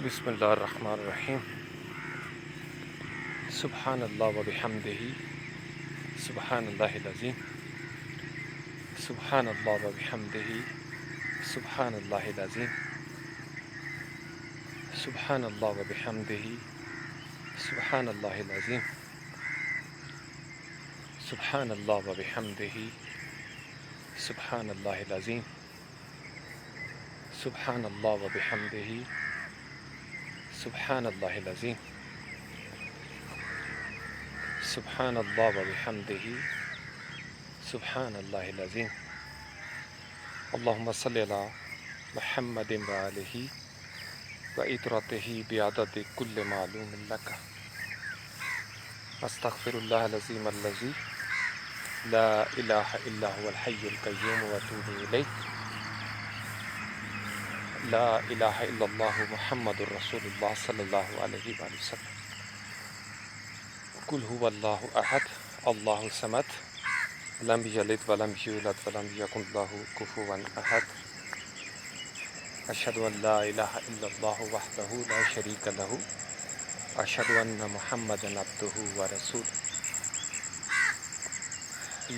بسم اللہ الرحمن الرحیم سبحان اللہ و بحمدہ سبحان اللہ العظیم سبحان اللہ و بحمدہ سبحان اللہ العظیم سبحان اللہ و بحمدہ سبحان اللہ العظیم سبحان اللہ و بحمدہ سبحان اللہ العظیم سبحان اللہ و بحمدہ سبحان اللہ العظیم سبحان اللہ و بحمدہ سبحان اللہ العظیم اللہم صلی علی محمد و آلہ و اطرتہ بعدد کل معلوم لک استغفر اللہ العظیم الذی لا الہ الا هو الحی القیوم و اتوب الیہ لا الہ الا اللہ محمد رسول اللہ صلی اللہ علیہ وآلہ وسلم قل هو اللہ احد اللہ الصمد لم یلد ولم یولد ولم یکن له کفوا احد اشہد ان لا الہ الا اللہ وحدہ لا شریک لہ اشہد ان محمدا عبدہ ورسولہ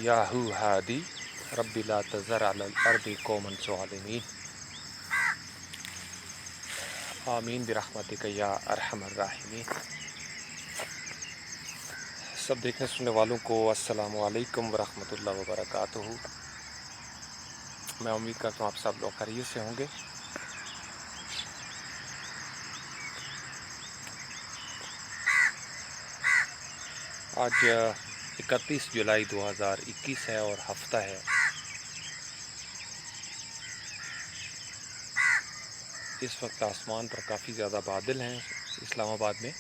یاہو ہادی رب لا تذر علی الارض قوما ظالمین آمین برحمتک یا ارحم الراحمین۔ سب دیکھنے سننے والوں کو السلام علیکم ورحمۃ اللہ وبرکاتہ۔ میں امید کرتا ہوں آپ سب لوگ خیریت سے ہوں گے۔ آج 31 جولائی 2021 ہے اور ہفتہ ہے۔ اس وقت آسمان پر کافی زیادہ بادل ہیں اسلام آباد میں،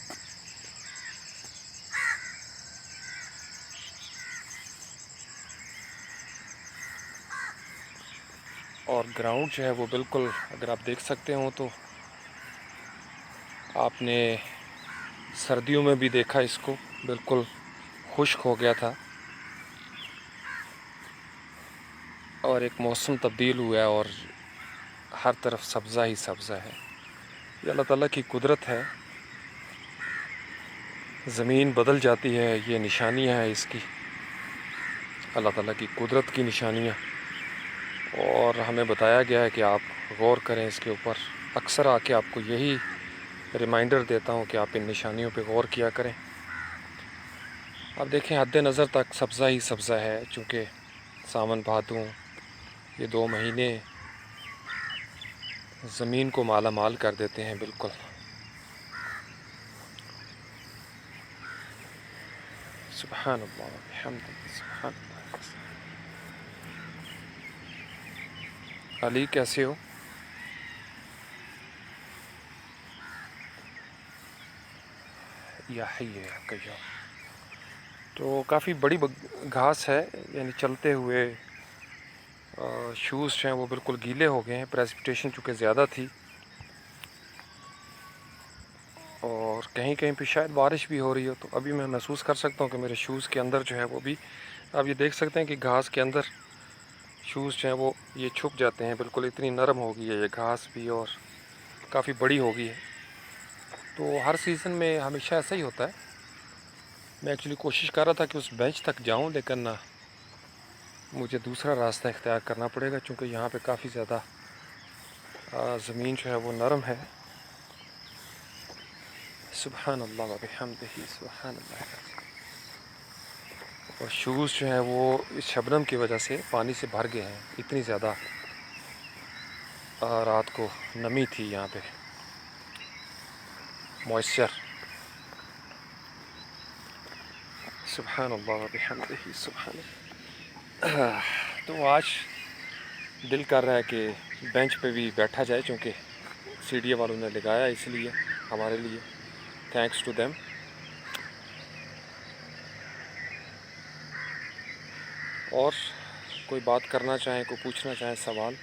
اور گراؤنڈ جو ہے وہ بالکل، اگر آپ دیکھ سکتے ہوں تو آپ نے سردیوں میں بھی دیکھا اس کو، بالکل خشک ہو گیا تھا اور ایک موسم تبدیل ہوا ہے اور ہر طرف سبزہ ہی سبزہ ہے۔ یہ اللہ تعالیٰ کی قدرت ہے، زمین بدل جاتی ہے، یہ نشانیاں ہیں اس کی، اللہ تعالیٰ کی قدرت کی نشانیاں، اور ہمیں بتایا گیا ہے کہ آپ غور کریں اس کے اوپر۔ اکثر آ کے آپ کو یہی ریمائنڈر دیتا ہوں کہ آپ ان نشانیوں پہ غور کیا کریں۔ اب دیکھیں حد نظر تک سبزہ ہی سبزہ ہے، چونکہ ساون بھادوں یہ 2 مہینے زمین کو مالا مال کر دیتے ہیں بالکل۔ سبحان اللہ و بحمدہ سبحان اللہ۔ علی کیسے ہو؟ یا حی یا قیوم۔ تو کافی بڑی گھاس ہے، یعنی چلتے ہوئے شوز جو ہیں وہ بالکل گیلے ہو گئے ہیں، پریسپیٹیشن چونکہ زیادہ تھی اور کہیں کہیں پہ شاید بارش بھی ہو رہی ہو، تو ابھی میں محسوس کر سکتا ہوں کہ میرے شوز کے اندر جو ہے وہ بھی، آپ یہ دیکھ سکتے ہیں کہ گھاس کے اندر شوز جو ہیں وہ یہ چھپ جاتے ہیں، بالکل اتنی نرم ہو گئی ہے یہ گھاس بھی اور کافی بڑی ہو گئی ہے۔ تو ہر سیزن میں ہمیشہ ایسا ہی ہوتا ہے۔ میں ایکچولی کوشش کر رہا تھا کہ اس بینچ تک جاؤں، لیکن مجھے دوسرا راستہ اختیار کرنا پڑے گا، چونکہ یہاں پہ کافی زیادہ زمین جو ہے وہ نرم ہے۔ سبحان اللہ و بحمدہ سبحان اللہ۔ اور شوز جو ہیں وہ اس شبنم کی وجہ سے پانی سے بھر گئے ہیں، اتنی زیادہ رات کو نمی تھی یہاں پہ، موئسچر۔ سبحان اللہ و بحمدہ سبحان اللہ۔ تو آج دل کر رہا ہے کہ بینچ پہ بھی بیٹھا جائے، چونکہ سی ڈی اے والوں نے لگایا اس لیے ہمارے لیے، تھینکس ٹو دیم۔ اور کوئی بات کرنا چاہیں، کوئی پوچھنا چاہیں سوال؟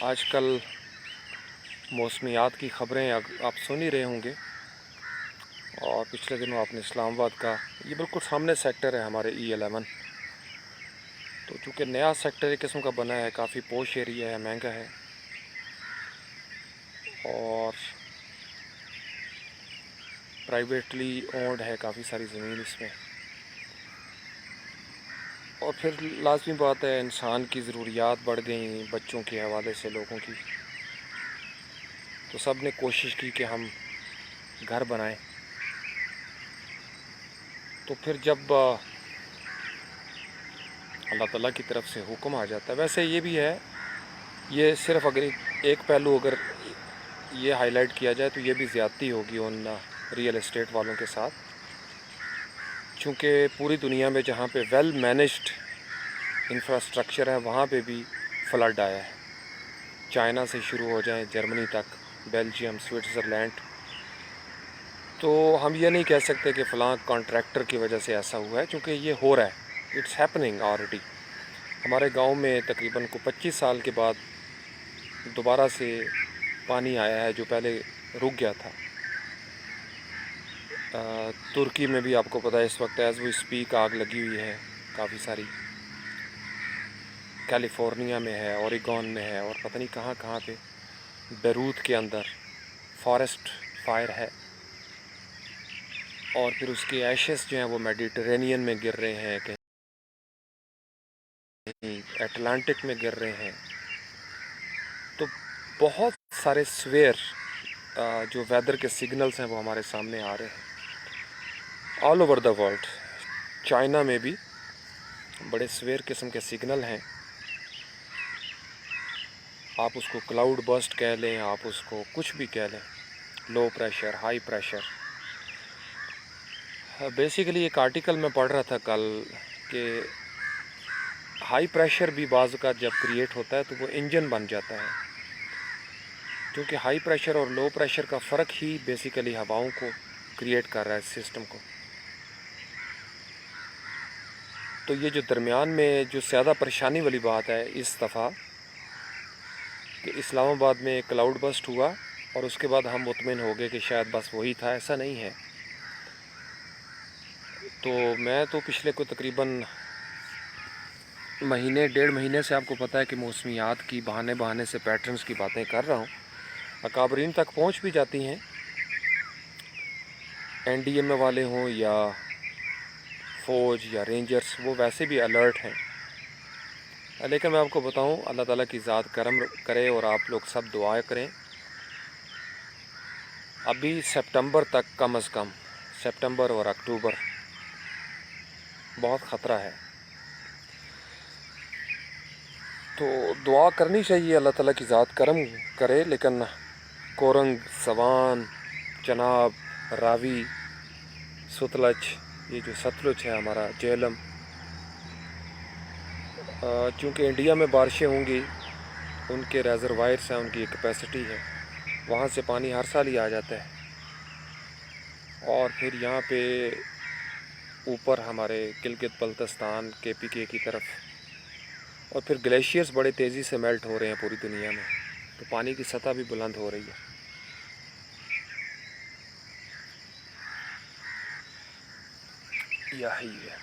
آج کل موسمیات کی خبریں آپ سن ہی رہے ہوں گے اور پچھلے دنوں آپ نے اسلام آباد کا یہ بالکل سامنے سیکٹر ہے ہمارے E11، تو چونکہ نیا سیکٹر ایک قسم کا بنا ہے، کافی پوش ایریا ہے، مہنگا ہے، اور پرائیویٹلی اونڈ ہے کافی ساری زمین اس میں. اور پھر لازمی بات ہے انسان کی ضروریات بڑھ گئیں بچوں کے حوالے سے، لوگوں کی، تو سب نے کوشش کی کہ ہم گھر بنائیں. تو پھر جب اللہ تعالیٰ کی طرف سے حکم آ جاتا ہے، ویسے یہ بھی ہے، یہ صرف اگر ایک پہلو اگر یہ ہائی لائٹ کیا جائے تو یہ بھی زیادتی ہوگی ان ریئل اسٹیٹ والوں کے ساتھ، چونکہ پوری دنیا میں جہاں پہ ویل مینجڈ انفراسٹرکچر ہے وہاں پہ بھی فلڈ آیا ہے. چائنا سے شروع ہو جائیں جرمنی تک، بیلجیم، سوئٹزرلینڈ. تو ہم یہ نہیں کہہ سکتے کہ فلاں کانٹریکٹر کی وجہ سے ایسا ہوا ہے، چونکہ یہ ہو رہا ہے، اٹس ہیپننگ آلریڈی. ہمارے گاؤں میں تقریباً 25 سال کے بعد دوبارہ سے پانی آیا ہے جو پہلے رک گیا تھا. ترکی میں بھی آپ کو پتہ ہے اس وقت ایز وی اسپیک آگ لگی ہوئی ہے کافی ساری. کیلیفورنیا میں ہے، اوریگون میں ہے، اور پتہ نہیں کہاں کہاں پہ. بیروت کے اندر فارسٹ فائر ہے، اور پھر اس کے ایشز جو ہیں وہ میڈیٹرینین میں گر رہے ہیں، کہیں اٹلانٹک میں گر رہے ہیں. تو بہت سارے سویر جو ویدر کے سگنلز ہیں وہ ہمارے سامنے آ رہے ہیں all over the world. China میں بھی بڑے سویر قسم کے سگنل ہیں. آپ اس کو کلاؤڈ برسٹ کہہ لیں، آپ اس کو کچھ بھی کہہ لیں، low pressure, high pressure. Basically ایک آرٹیکل میں پڑھ رہا تھا کل کہ ہائی پریشر بھی بعض اوقات جب کریٹ ہوتا ہے تو وہ انجن بن جاتا ہے، کیونکہ ہائی پریشر اور لو پریشر کا فرق ہی بیسیکلی ہواؤں کو کریٹ کر رہا ہے سسٹم کو. تو یہ جو درمیان میں جو زیادہ پریشانی والی بات ہے اس دفعہ کہ اسلام آباد میں کلاؤڈ برسٹ ہوا اور اس کے بعد ہم مطمئن ہو گئے کہ شاید بس وہی تھا، ایسا نہیں ہے. تو میں تو پچھلے کو تقریباً مہینے 1.5 مہینے سے آپ کو پتہ ہے کہ موسمیات کی بہانے سے پیٹرنز کی باتیں کر رہا ہوں. اکابرین تک پہنچ بھی جاتی ہیں، NDMA والے ہوں یا فوج یا رینجرز، وہ ویسے بھی الرٹ ہیں. لیکن میں آپ کو بتاؤں، اللہ تعالیٰ کی ذات کرم کرے اور آپ لوگ سب دعا کریں. ابھی سپٹمبر تک کم از کم، سپٹمبر اور اکتوبر بہت خطرہ ہے. تو دعا کرنی چاہیے اللہ تعالیٰ کی ذات کرم کرے. لیکن کورنگ، سوان، چناب، راوی، ستلج، یہ جو ستلج ہے ہمارا، جہلم، چونکہ انڈیا میں بارشیں ہوں گی، ان کے ریزروائرس ہیں، ان کی ایک کیپیسٹی ہے، وہاں سے پانی ہر سال ہی آ جاتا ہے. اور پھر یہاں پہ اوپر ہمارے گلگت بلتستان، KPK کی طرف، اور پھر گلیشیئرز بڑے تیزی سے میلٹ ہو رہے ہیں پوری دنیا میں، تو پانی کی سطح بھی بلند ہو رہی ہے. یہی ہے.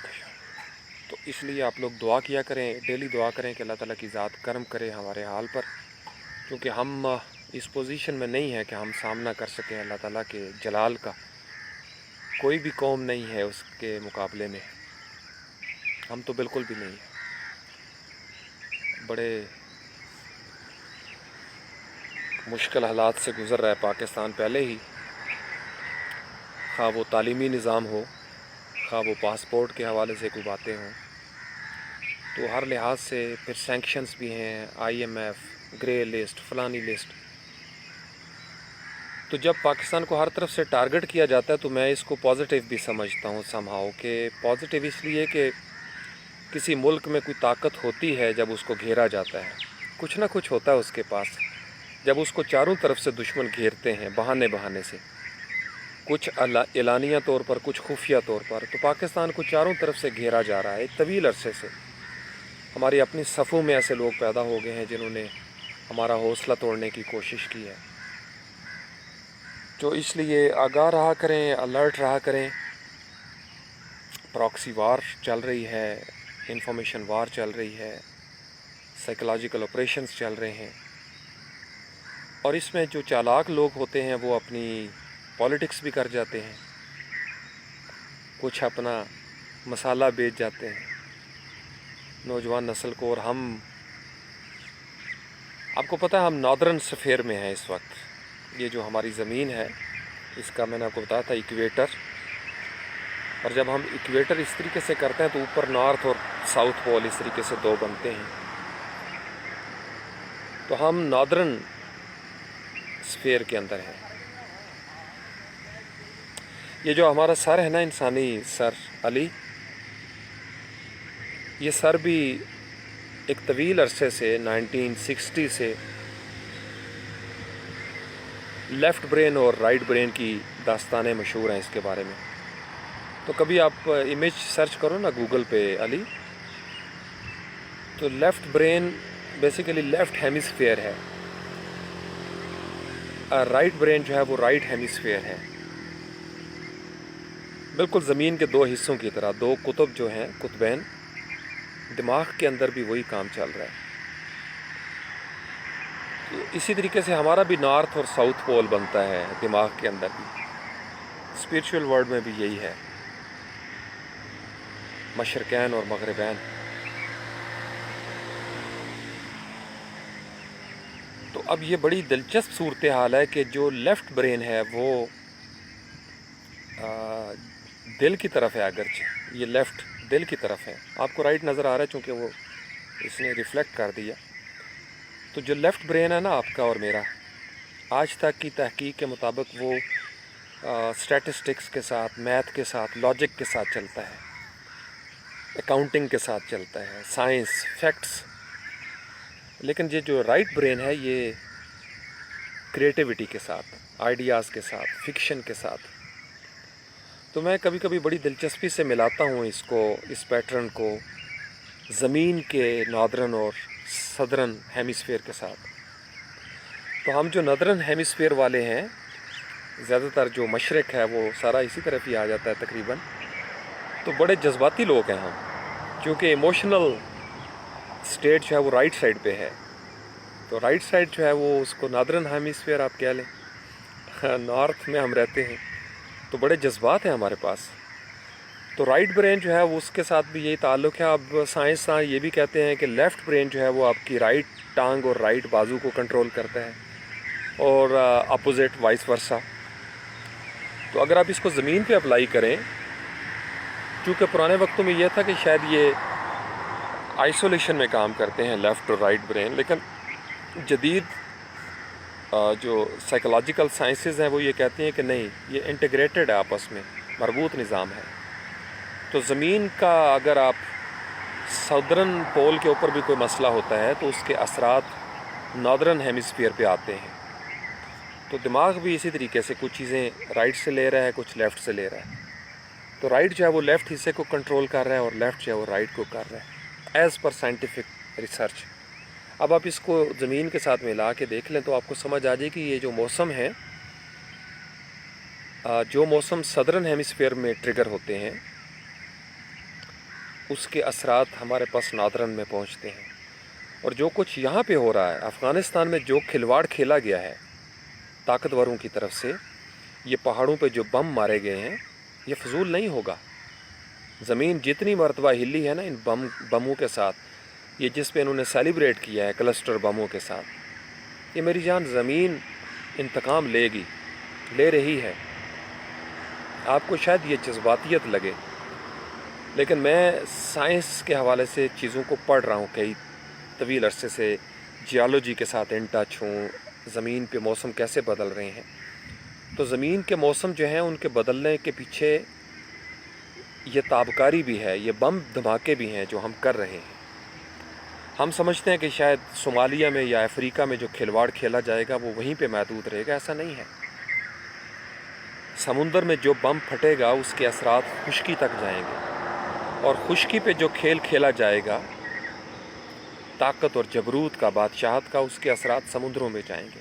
تو اس لیے آپ لوگ دعا کیا کریں، ڈیلی دعا کریں کہ اللہ تعالیٰ کی ذات کرم کرے ہمارے حال پر، کیونکہ ہم اس پوزیشن میں نہیں ہے کہ ہم سامنا کر سکیں اللہ تعالیٰ کے جلال کا. کوئی بھی قوم نہیں ہے اس کے مقابلے میں، ہم تو بالکل بھی نہیں ہیں. بڑے مشکل حالات سے گزر رہا ہے پاکستان پہلے ہی، خواہ وہ تعلیمی نظام ہو، خواہ وہ پاسپورٹ کے حوالے سے کوئی باتیں ہوں. تو ہر لحاظ سے پھر سینکشنز بھی ہیں، IMF، گرے لسٹ، فلانی لسٹ. تو جب پاکستان کو ہر طرف سے ٹارگٹ کیا جاتا ہے تو میں اس کو پازیٹیو بھی سمجھتا ہوں سم ہاؤ، کہ پازیٹیو اس لیے کہ کسی ملک میں کوئی طاقت ہوتی ہے جب اس کو گھیرا جاتا ہے، کچھ نہ کچھ ہوتا ہے اس کے پاس. جب اس کو چاروں طرف سے دشمن گھیرتے ہیں بہانے سے، کچھ اعلانیہ طور پر، کچھ خفیہ طور پر، تو پاکستان کو چاروں طرف سے گھیرا جا رہا ہے ایک طویل عرصے سے. ہماری اپنی صفوں میں ایسے لوگ پیدا ہو گئے ہیں جنہوں نے ہمارا حوصلہ توڑنے کی کوشش کی ہے. تو اس لیے آگاہ رہا کریں، الرٹ رہا کریں. پراکسی وار چل رہی ہے، انفارمیشن وار چل رہی ہے، سائیکولوجیکل آپریشنز چل رہے ہیں، اور اس میں جو چالاک لوگ ہوتے ہیں وہ اپنی پالیٹکس بھی کر جاتے ہیں، کچھ اپنا مسالہ بیچ جاتے ہیں نوجوان نسل کو. اور ہم، آپ کو پتہ ہے ہم ناردرن سفیر میں ہیں اس وقت. یہ جو ہماری زمین ہے اس کا میں نے آپ کو بتایا تھا ایکویٹر، اور جب ہم ایکویٹر اس طریقے سے کرتے ہیں تو اوپر نارتھ اور ساؤتھ پول اس طریقے سے دو بنتے ہیں. تو ہم ناردرن سفیر کے اندر ہیں. یہ جو ہمارا سر ہے نا، انسانی سر علی، یہ سر بھی ایک طویل عرصے سے 1960 سے لیفٹ برین اور رائٹ برین کی داستانیں مشہور ہیں اس کے بارے میں. تو کبھی آپ امیج سرچ کرو نا گوگل پہ علی، تو left brain basically left hemisphere ہے، رائٹ برین جو ہے وہ رائٹ ہیمیسفیئر ہے. بالکل زمین کے دو حصوں کی طرح، دو قطب جو ہیں، قطبین. دماغ کے اندر بھی وہی کام چل رہا ہے. تو اسی طریقے سے ہمارا بھی نارتھ اور ساؤتھ پول بنتا ہے دماغ کے اندر بھی. اسپریچول ورلڈ میں بھی یہی ہے، مشرقین اور مغربین. تو اب یہ بڑی دلچسپ صورتحال ہے کہ جو لیفٹ برین ہے وہ دل کی طرف ہے. اگرچہ یہ لیفٹ دل کی طرف ہے، آپ کو رائٹ نظر آ رہا ہے چونکہ وہ اس نے ریفلیکٹ کر دیا. تو جو لیفٹ برین ہے نا آپ کا اور میرا، آج تک کی تحقیق کے مطابق وہ اسٹیٹسٹکس کے ساتھ، میتھ کے ساتھ، لاجک کے ساتھ چلتا ہے، اکاؤنٹنگ کے ساتھ چلتا ہے، سائنس، فیکٹس. لیکن یہ جو رائٹ برین ہے یہ کریٹیوٹی کے ساتھ، آئیڈیاز کے ساتھ، فکشن کے ساتھ. تو میں کبھی کبھی بڑی دلچسپی سے ملاتا ہوں اس کو، اس پیٹرن کو زمین کے ناردرن اور سدرن ہیمیسفیئر کے ساتھ. تو ہم جو ناردرن ہیمیسفیئر والے ہیں، زیادہ تر جو مشرق ہے وہ سارا اسی طرف ہی آ جاتا ہے تقریباً. تو بڑے جذباتی لوگ ہیں ہم، کیونکہ ایموشنل اسٹیٹ جو ہے وہ رائٹ سائڈ پہ ہے. تو رائٹ سائڈ جو ہے وہ اس کو ناردرن ہیمیسفیئر آپ کہہ لیں، نارتھ میں ہم رہتے ہیں. تو بڑے جذبات ہیں ہمارے پاس. تو رائٹ برین جو ہے وہ اس کے ساتھ بھی یہی تعلق ہے. اب سائنسداں یہ بھی کہتے ہیں کہ لیفٹ برین جو ہے وہ آپ کی رائٹ ٹانگ اور رائٹ بازو کو کنٹرول کرتا ہے، اور اپوزٹ وائس ورسا. تو اگر آپ اس کو زمین پہ اپلائی کریں، چونکہ پرانے وقتوں میں یہ تھا کہ شاید یہ آئسولیشن میں کام کرتے ہیں لیفٹ اور رائٹ برین، لیکن جدید جو سائیکولوجیکل سائنسز ہیں وہ یہ کہتی ہیں کہ نہیں، یہ انٹیگریٹڈ ہے، آپس میں مربوط نظام ہے. تو زمین کا اگر آپ سدرن پول کے اوپر بھی کوئی مسئلہ ہوتا ہے تو اس کے اثرات ناردرن ہیمیسفیئر پہ آتے ہیں. تو دماغ بھی اسی طریقے سے کچھ چیزیں رائٹ سے لے رہا ہے، کچھ لیفٹ سے لے رہا ہے. تو رائٹ جو ہے وہ لیفٹ حصے کو کنٹرول کر رہا ہے اور لیفٹ جو ہے وہ رائٹ کو کر رہا ہے، ایز پر سائنٹیفک ریسرچ. اب آپ اس کو زمین کے ساتھ ملا کے دیکھ لیں تو آپ کو سمجھ آ جائے کہ یہ جو موسم ہے، جو موسم سدرن ہیمیسفیئر میں ٹریگر ہوتے ہیں، اس کے اثرات ہمارے پاس ناردرن میں پہنچتے ہیں. اور جو کچھ یہاں پہ ہو رہا ہے افغانستان میں، جو کھلواڑ کھیلا گیا ہے طاقتوروں کی طرف سے، یہ پہاڑوں پہ جو بم مارے گئے ہیں، یہ فضول نہیں ہوگا. زمین جتنی مرتبہ ہلی ہے نا ان بموں کے ساتھ، یہ جس پہ انہوں نے سیلیبریٹ کیا ہے کلسٹر بموں کے ساتھ، یہ میری جان زمین انتقام لے گی، لے رہی ہے. آپ کو شاید یہ جذباتیت لگے، لیکن میں سائنس کے حوالے سے چیزوں کو پڑھ رہا ہوں کئی طویل عرصے سے، جیالوجی کے ساتھ ان ٹچ ہوں، زمین پہ موسم کیسے بدل رہے ہیں. تو زمین کے موسم جو ہیں ان کے بدلنے کے پیچھے یہ تابکاری بھی ہے، یہ بم دھماکے بھی ہیں جو ہم کر رہے ہیں. ہم سمجھتے ہیں کہ شاید صومالیہ میں یا افریقہ میں جو کھلواڑ کھیلا جائے گا وہ وہیں پہ محدود رہے گا. ایسا نہیں ہے. سمندر میں جو بم پھٹے گا اس کے اثرات خشکی تک جائیں گے، اور خشکی پہ جو کھیل کھیلا جائے گا طاقت اور جبروت کا، بادشاہت کا، اس کے اثرات سمندروں میں جائیں گے.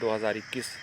2021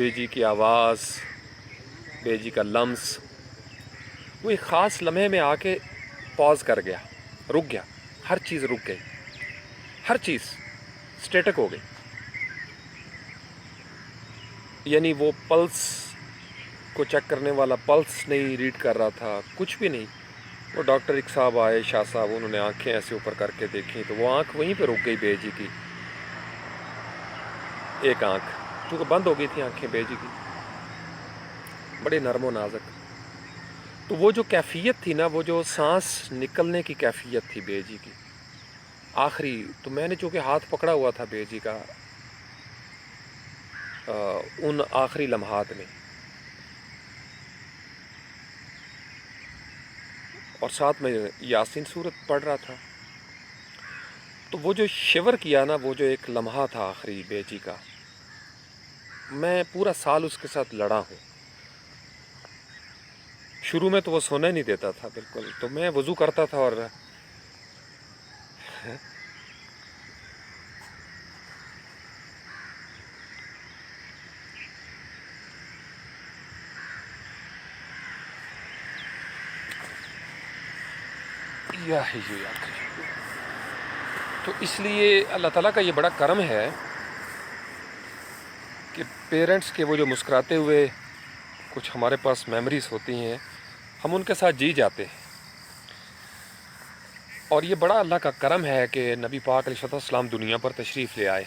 بیجی کی آواز، بیجی کا لمس، وہ ایک خاص لمحے میں آ کے پاز کر گیا، رک گیا، ہر چیز رک گئی، ہر چیز اسٹیٹک ہو گئی. یعنی وہ پلس کو چیک کرنے والا پلس نہیں ریڈ کر رہا تھا، کچھ بھی نہیں. وہ ڈاکٹر ایک صاحب آئے، شاہ صاحب، انہوں نے آنکھیں ایسے اوپر کر کے دیکھیں تو وہ آنکھ وہیں پہ رک گئی بیجی کی، ایک آنکھ، کیونکہ بند ہو گئی تھی آنکھیں بیجی کی، بڑے نرم و نازک. تو وہ جو کیفیت تھی نا، وہ جو سانس نکلنے کی کیفیت تھی بیجی کی آخری، تو میں نے چونکہ ہاتھ پکڑا ہوا تھا بیجی کا ان آخری لمحات میں، اور ساتھ میں یاسین سورت پڑھ رہا تھا. تو وہ جو شیور کیا نا، وہ جو ایک لمحہ تھا آخری بیجی کا، میں پورا سال اس کے ساتھ لڑا ہوں. شروع میں تو وہ سونے نہیں دیتا تھا بالکل، تو میں وضو کرتا تھا اور تو اس لیے اللہ تعالیٰ کا یہ بڑا کرم ہے کہ پیرنٹس کے وہ جو مسکراتے ہوئے کچھ ہمارے پاس میموریز ہوتی ہیں، ہم ان کے ساتھ جی جاتے ہیں. اور یہ بڑا اللہ کا کرم ہے کہ نبی پاک علیہ السلام دنیا پر تشریف لے آئے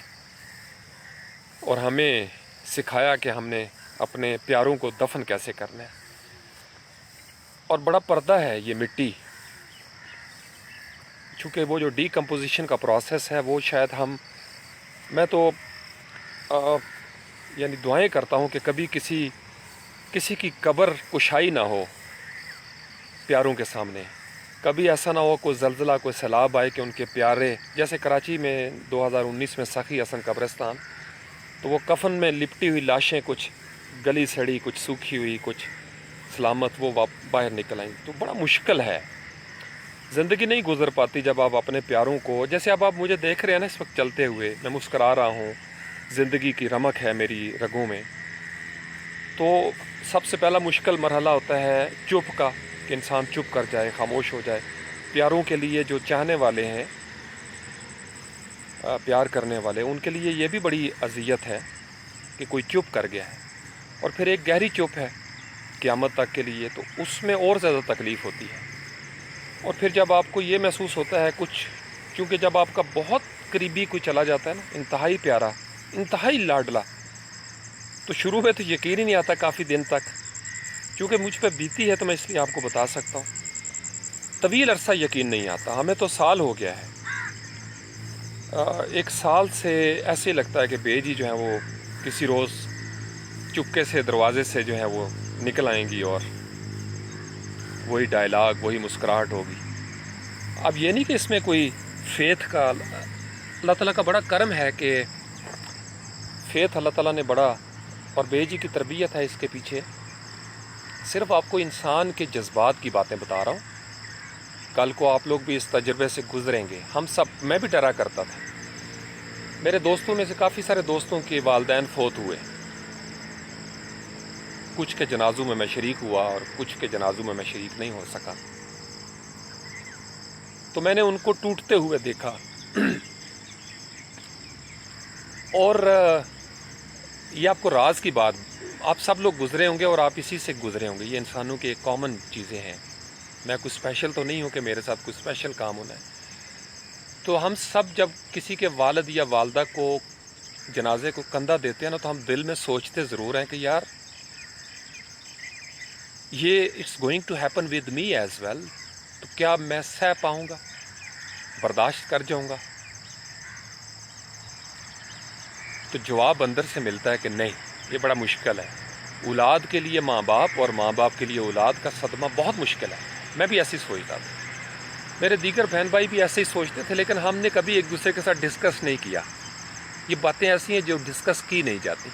اور ہمیں سکھایا کہ ہم نے اپنے پیاروں کو دفن کیسے کرنا ہے. اور بڑا پردہ ہے یہ مٹی، چونکہ وہ جو ڈی کمپوزیشن کا پروسیس ہے وہ شاید میں تو یعنی دعائیں کرتا ہوں کہ کبھی کسی کی قبر کشائی نہ ہو پیاروں کے سامنے، کبھی ایسا نہ ہو کوئی زلزلہ، کوئی سیلاب آئے کہ ان کے پیارے، جیسے کراچی میں 2019 میں سخی حسن قبرستان، تو وہ کفن میں لپٹی ہوئی لاشیں، کچھ گلی سڑی، کچھ سوکھی ہوئی، کچھ سلامت، وہ باہر نکل آئیں. تو بڑا مشکل ہے، زندگی نہیں گزر پاتی جب آپ اپنے پیاروں کو، جیسے اب آپ مجھے دیکھ رہے ہیں نا اس وقت چلتے ہوئے، میں مسکرا رہا ہوں، زندگی کی رمق ہے میری رگوں میں. تو سب سے پہلا مشکل مرحلہ ہوتا ہے چپ کا، کہ انسان چپ کر جائے، خاموش ہو جائے. پیاروں کے لیے، جو چاہنے والے ہیں، پیار کرنے والے، ان کے لیے یہ بھی بڑی اذیت ہے کہ کوئی چپ کر گیا ہے. اور پھر ایک گہری چپ ہے قیامت تک کے لیے، تو اس میں اور زیادہ تکلیف ہوتی ہے. اور پھر جب آپ کو یہ محسوس ہوتا ہے کچھ، کیونکہ جب آپ کا بہت قریبی کوئی چلا جاتا ہے نا، انتہائی پیارا، انتہائی لاڈلا، تو شروع میں تو یقین ہی نہیں آتا کافی دن تک. کیونکہ مجھ پہ بیتی ہے تو میں اس لیے آپ کو بتا سکتا ہوں، طویل عرصہ یقین نہیں آتا. ہمیں تو سال ہو گیا ہے، ایک سال سے ایسے لگتا ہے کہ بیجی جو ہے وہ کسی روز چپکے سے دروازے سے جو ہے وہ نکل آئیں گی اور وہی ڈائلاگ، وہی مسکراہٹ ہوگی. اب یہ نہیں کہ اس میں کوئی فیتھ کا، اللہ تعالیٰ کا بڑا کرم ہے کہ فیتھ اللہ تعالیٰ نے بڑا، اور بیجی کی تربیت ہے اس کے پیچھے. صرف آپ کو انسان کے جذبات کی باتیں بتا رہا ہوں، کل کو آپ لوگ بھی اس تجربے سے گزریں گے. ہم سب، میں بھی ڈرا کرتا تھا. میرے دوستوں میں سے کافی سارے دوستوں کے والدین فوت ہوئے، کچھ کے جنازوں میں شریک ہوا اور کچھ کے جنازوں میں شریک نہیں ہو سکا. تو میں نے ان کو ٹوٹتے ہوئے دیکھا. اور یہ آپ کو راز کی بات، آپ سب لوگ گزرے ہوں گے اور آپ اسی سے گزرے ہوں گے. یہ انسانوں کے کامن چیزیں ہیں. میں کوئی اسپیشل تو نہیں ہوں کہ میرے ساتھ کوئی اسپیشل کام ہونا ہے. تو ہم سب جب کسی کے والد یا والدہ کو جنازے کو کندھا دیتے ہیں نا، تو ہم دل میں سوچتے ضرور ہیں کہ یار یہ it's going to happen with me as well. تو کیا میں سہ پاؤں گا، برداشت کر جاؤں گا؟ تو جواب اندر سے ملتا ہے کہ نہیں، یہ بڑا مشکل ہے. اولاد کے لیے ماں باپ اور ماں باپ کے لیے اولاد کا صدمہ بہت مشکل ہے. میں بھی ایسے ہی سوچتا تھا، میرے دیگر بہن بھائی بھی ایسے ہی سوچتے تھے، لیکن ہم نے کبھی ایک دوسرے کے ساتھ ڈسکس نہیں کیا. یہ باتیں ایسی ہیں جو ڈسکس کی نہیں جاتی.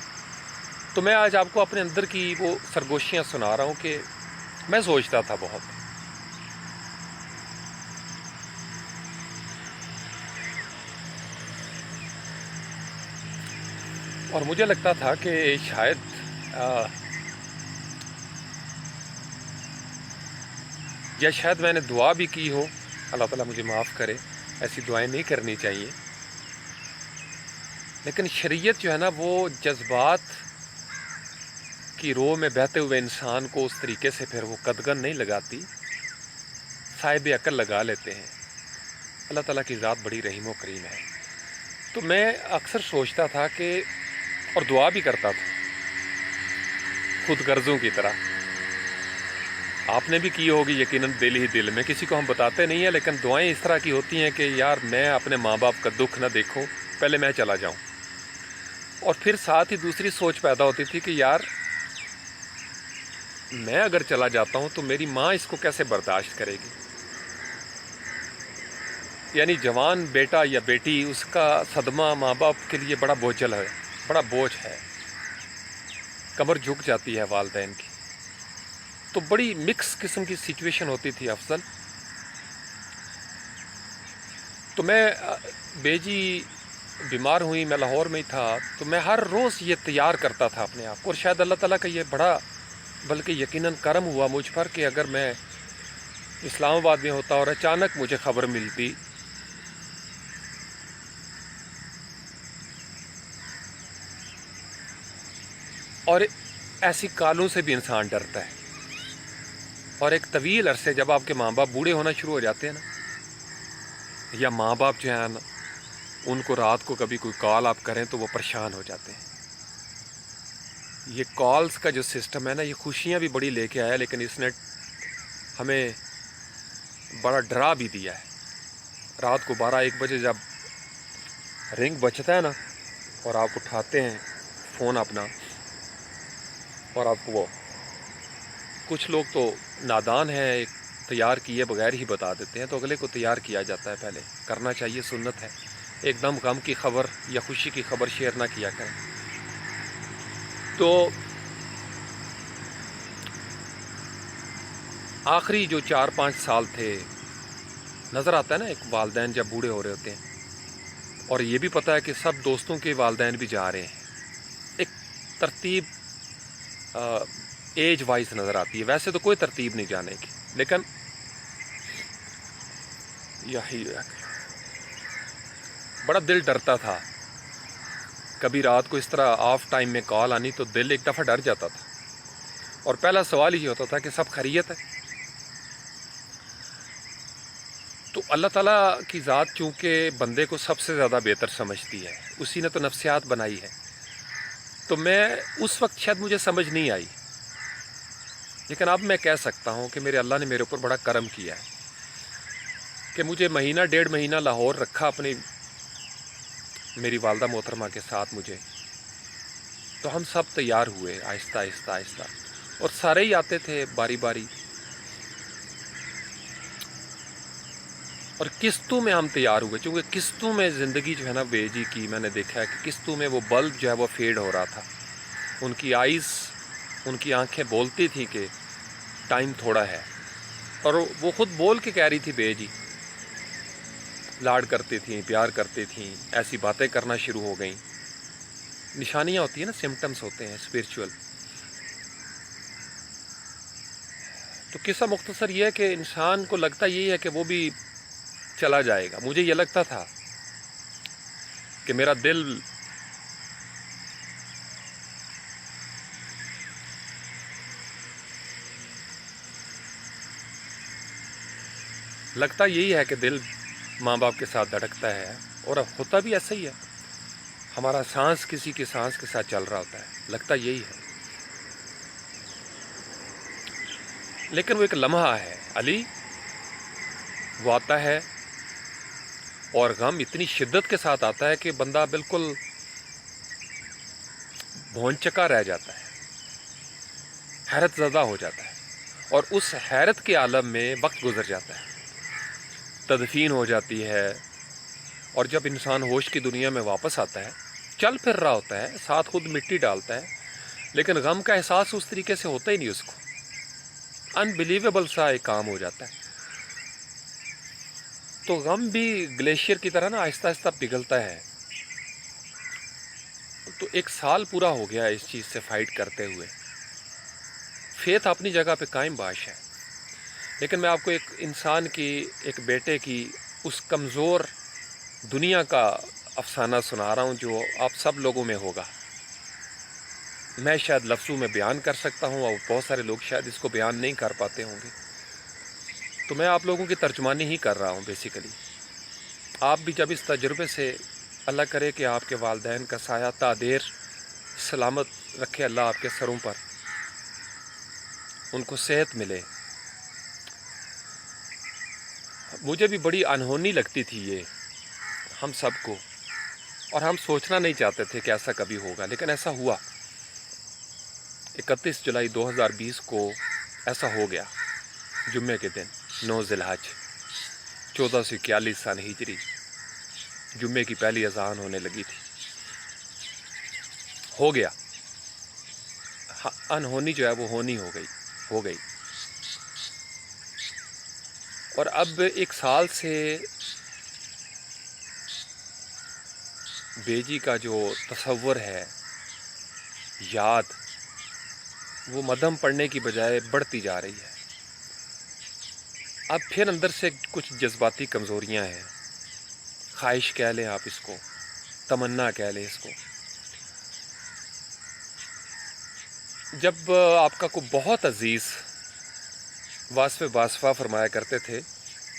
تو میں آج آپ کو اپنے اندر کی وہ سرگوشیاں سنا رہا ہوں کہ میں سوچتا تھا بہت. اور مجھے لگتا تھا کہ شاید یا شاید میں نے دعا بھی کی ہو، اللہ تعالیٰ مجھے معاف کرے، ایسی دعائیں نہیں کرنی چاہیے، لیکن شریعت جو ہے نا وہ جذبات کی رو میں بہتے ہوئے انسان کو اس طریقے سے پھر وہ قدغن نہیں لگاتی، صاحب عقل لگا لیتے ہیں۔ اللہ تعالیٰ کی ذات بڑی رحیم و کریم ہے۔ تو میں اکثر سوچتا تھا کہ، اور دعا بھی کرتا تھا خود غرضوں کی طرح، آپ نے بھی کی ہوگی یقیناً دل ہی دل میں، کسی کو ہم بتاتے نہیں ہیں، لیکن دعائیں اس طرح کی ہوتی ہیں کہ یار میں اپنے ماں باپ کا دکھ نہ دیکھوں، پہلے میں چلا جاؤں۔ اور پھر ساتھ ہی دوسری سوچ پیدا ہوتی تھی کہ یار میں اگر چلا جاتا ہوں تو میری ماں اس کو کیسے برداشت کرے گی؟ یعنی جوان بیٹا یا بیٹی، اس کا صدمہ ماں باپ کے لیے بڑا بوجھل ہے، بڑا بوجھ ہے، کمر جھک جاتی ہے والدین کی۔ تو بڑی مکس قسم کی سچویشن ہوتی تھی افضل۔ تو میں بیجی بیمار ہوئی، میں لاہور میں ہی تھا، تو میں ہر روز یہ تیار کرتا تھا اپنے آپ کو، اور شاید اللہ تعالیٰ کا یہ بڑا بلکہ یقیناً کرم ہوا مجھ پر کہ اگر میں اسلام آباد میں ہوتا اور اچانک مجھے خبر ملتی، اور ایسی کالوں سے بھی انسان ڈرتا ہے، اور ایک طویل عرصے جب آپ کے ماں باپ بوڑھے ہونا شروع ہو جاتے ہیں نا، یا ماں باپ جو ہیں نا ان کو رات کو کبھی کوئی کال آپ کریں تو وہ پریشان ہو جاتے ہیں۔ یہ کالز کا جو سسٹم ہے نا، یہ خوشیاں بھی بڑی لے کے آیا، لیکن اس نے ہمیں بڑا ڈرا بھی دیا ہے۔ رات کو 12-1 بجے جب رنگ بجتا ہے نا اور آپ اٹھاتے ہیں فون اپنا، اور آپ کو وہ کچھ لوگ تو نادان ہیں، ایک تیار کیے بغیر ہی بتا دیتے ہیں، تو اگلے کو تیار کیا جاتا ہے، پہلے کرنا چاہیے، سنت ہے۔ ایک دم غم کی خبر یا خوشی کی خبر شیئر نہ کیا کریں۔ تو آخری جو 4-5 سال تھے، نظر آتا ہے نا ایک والدین جب بوڑھے ہو رہے ہوتے ہیں، اور یہ بھی پتہ ہے کہ سب دوستوں کے والدین بھی جا رہے ہیں، ایک ترتیب ایج وائز نظر آتی ہے، ویسے تو کوئی ترتیب نہیں جانے کی، لیکن یہی بڑا دل ڈرتا تھا۔ کبھی رات کو اس طرح آف ٹائم میں کال آنی تو دل ایک دفعہ ڈر جاتا تھا، اور پہلا سوال یہ ہوتا تھا کہ سب خیریت ہے؟ تو اللہ تعالیٰ کی ذات چونکہ بندے کو سب سے زیادہ بہتر سمجھتی ہے، اسی نے تو نفسیات بنائی ہے، تو میں اس وقت شاید مجھے سمجھ نہیں آئی، لیکن اب میں کہہ سکتا ہوں کہ میرے اللہ نے میرے اوپر بڑا کرم کیا ہے کہ مجھے 1.5 مہینہ لاہور رکھا اپنی میری والدہ محترمہ کے ساتھ مجھے، تو ہم سب تیار ہوئے آہستہ آہستہ آہستہ، اور سارے ہی آتے تھے باری باری، اور قسطوں میں ہم تیار ہوئے، چونکہ قسطوں میں زندگی جو ہے نا بیجی کی میں نے دیکھا ہے کہ قسطوں میں وہ بلب جو ہے وہ فیڈ ہو رہا تھا، ان کی آئیز، ان کی آنکھیں بولتی تھیں کہ ٹائم تھوڑا ہے، اور وہ خود بول کے کہہ رہی تھی بیجی، لاڈ کرتی تھیں، پیار کرتی تھیں، ایسی باتیں کرنا شروع ہو گئیں، نشانیاں ہوتی ہیں نا، سمٹمز ہوتے ہیں اسپریچول۔ تو قصہ مختصر یہ ہے کہ انسان کو لگتا یہی ہے کہ وہ بھی چلا جائے گا، مجھے یہ لگتا تھا کہ میرا دل لگتا یہی ہے کہ دل ماں باپ کے ساتھ دھڑکتا ہے، اور ہوتا بھی ایسا ہی ہے، ہمارا سانس کسی کے سانس کے ساتھ چل رہا ہوتا ہے، لگتا یہی ہے، لیکن وہ ایک لمحہ ہے علی، وہ آتا ہے اور غم اتنی شدت کے ساتھ آتا ہے کہ بندہ بالکل بھونچکا رہ جاتا ہے، حیرت زدہ ہو جاتا ہے، اور اس حیرت کے عالم میں وقت گزر جاتا ہے، تدفین ہو جاتی ہے، اور جب انسان ہوش کی دنیا میں واپس آتا ہے، چل پھر رہا ہوتا ہے، ساتھ خود مٹی ڈالتا ہے، لیکن غم کا احساس اس طریقے سے ہوتا ہی نہیں، اس کو انبلیویبل سا ایک کام ہو جاتا ہے۔ تو غم بھی گلیشیئر کی طرح نا آہستہ آہستہ پگھلتا ہے، تو 1 سال پورا ہو گیا اس چیز سے فائٹ کرتے ہوئے. فیتھ اپنی جگہ پہ قائم باش ہے، لیکن میں آپ کو ایک انسان کی، ایک بیٹے کی اس کمزور دنیا کا افسانہ سنا رہا ہوں جو آپ سب لوگوں میں ہوگا. میں شاید لفظوں میں بیان کر سکتا ہوں اور بہت سارے لوگ شاید اس کو بیان نہیں کر پاتے ہوں گے، تو میں آپ لوگوں کی ترجمانی ہی کر رہا ہوں بیسیکلی. آپ بھی جب اس تجربے سے، اللہ کرے کہ آپ کے والدین کا سایہ تا دیر سلامت رکھے اللہ آپ کے سروں پر، ان کو صحت ملے. مجھے بھی بڑی انہونی لگتی تھی یہ ہم سب کو، اور ہم سوچنا نہیں چاہتے تھے کہ ایسا کبھی ہوگا، لیکن ایسا ہوا. 31 جولائی 2020 کو ایسا ہو گیا، جمعے کے دن 9 ذی الحج 1441 سن ہجری، جمعے کی پہلی اذان ہونے لگی تھی. ہو گیا، انہونی جو ہے وہ ہونی ہو گئی. اور اب 1 سال سے بیجی کا جو تصور ہے، یاد، وہ مدھم پڑنے کی بجائے بڑھتی جا رہی ہے. اب پھر اندر سے کچھ جذباتی کمزوریاں ہیں، خواہش کہہ لیں آپ اس کو، تمنا کہہ لیں اس کو. جب آپ کا کوئی بہت عزیز واسف باصفہ فرمایا کرتے تھے،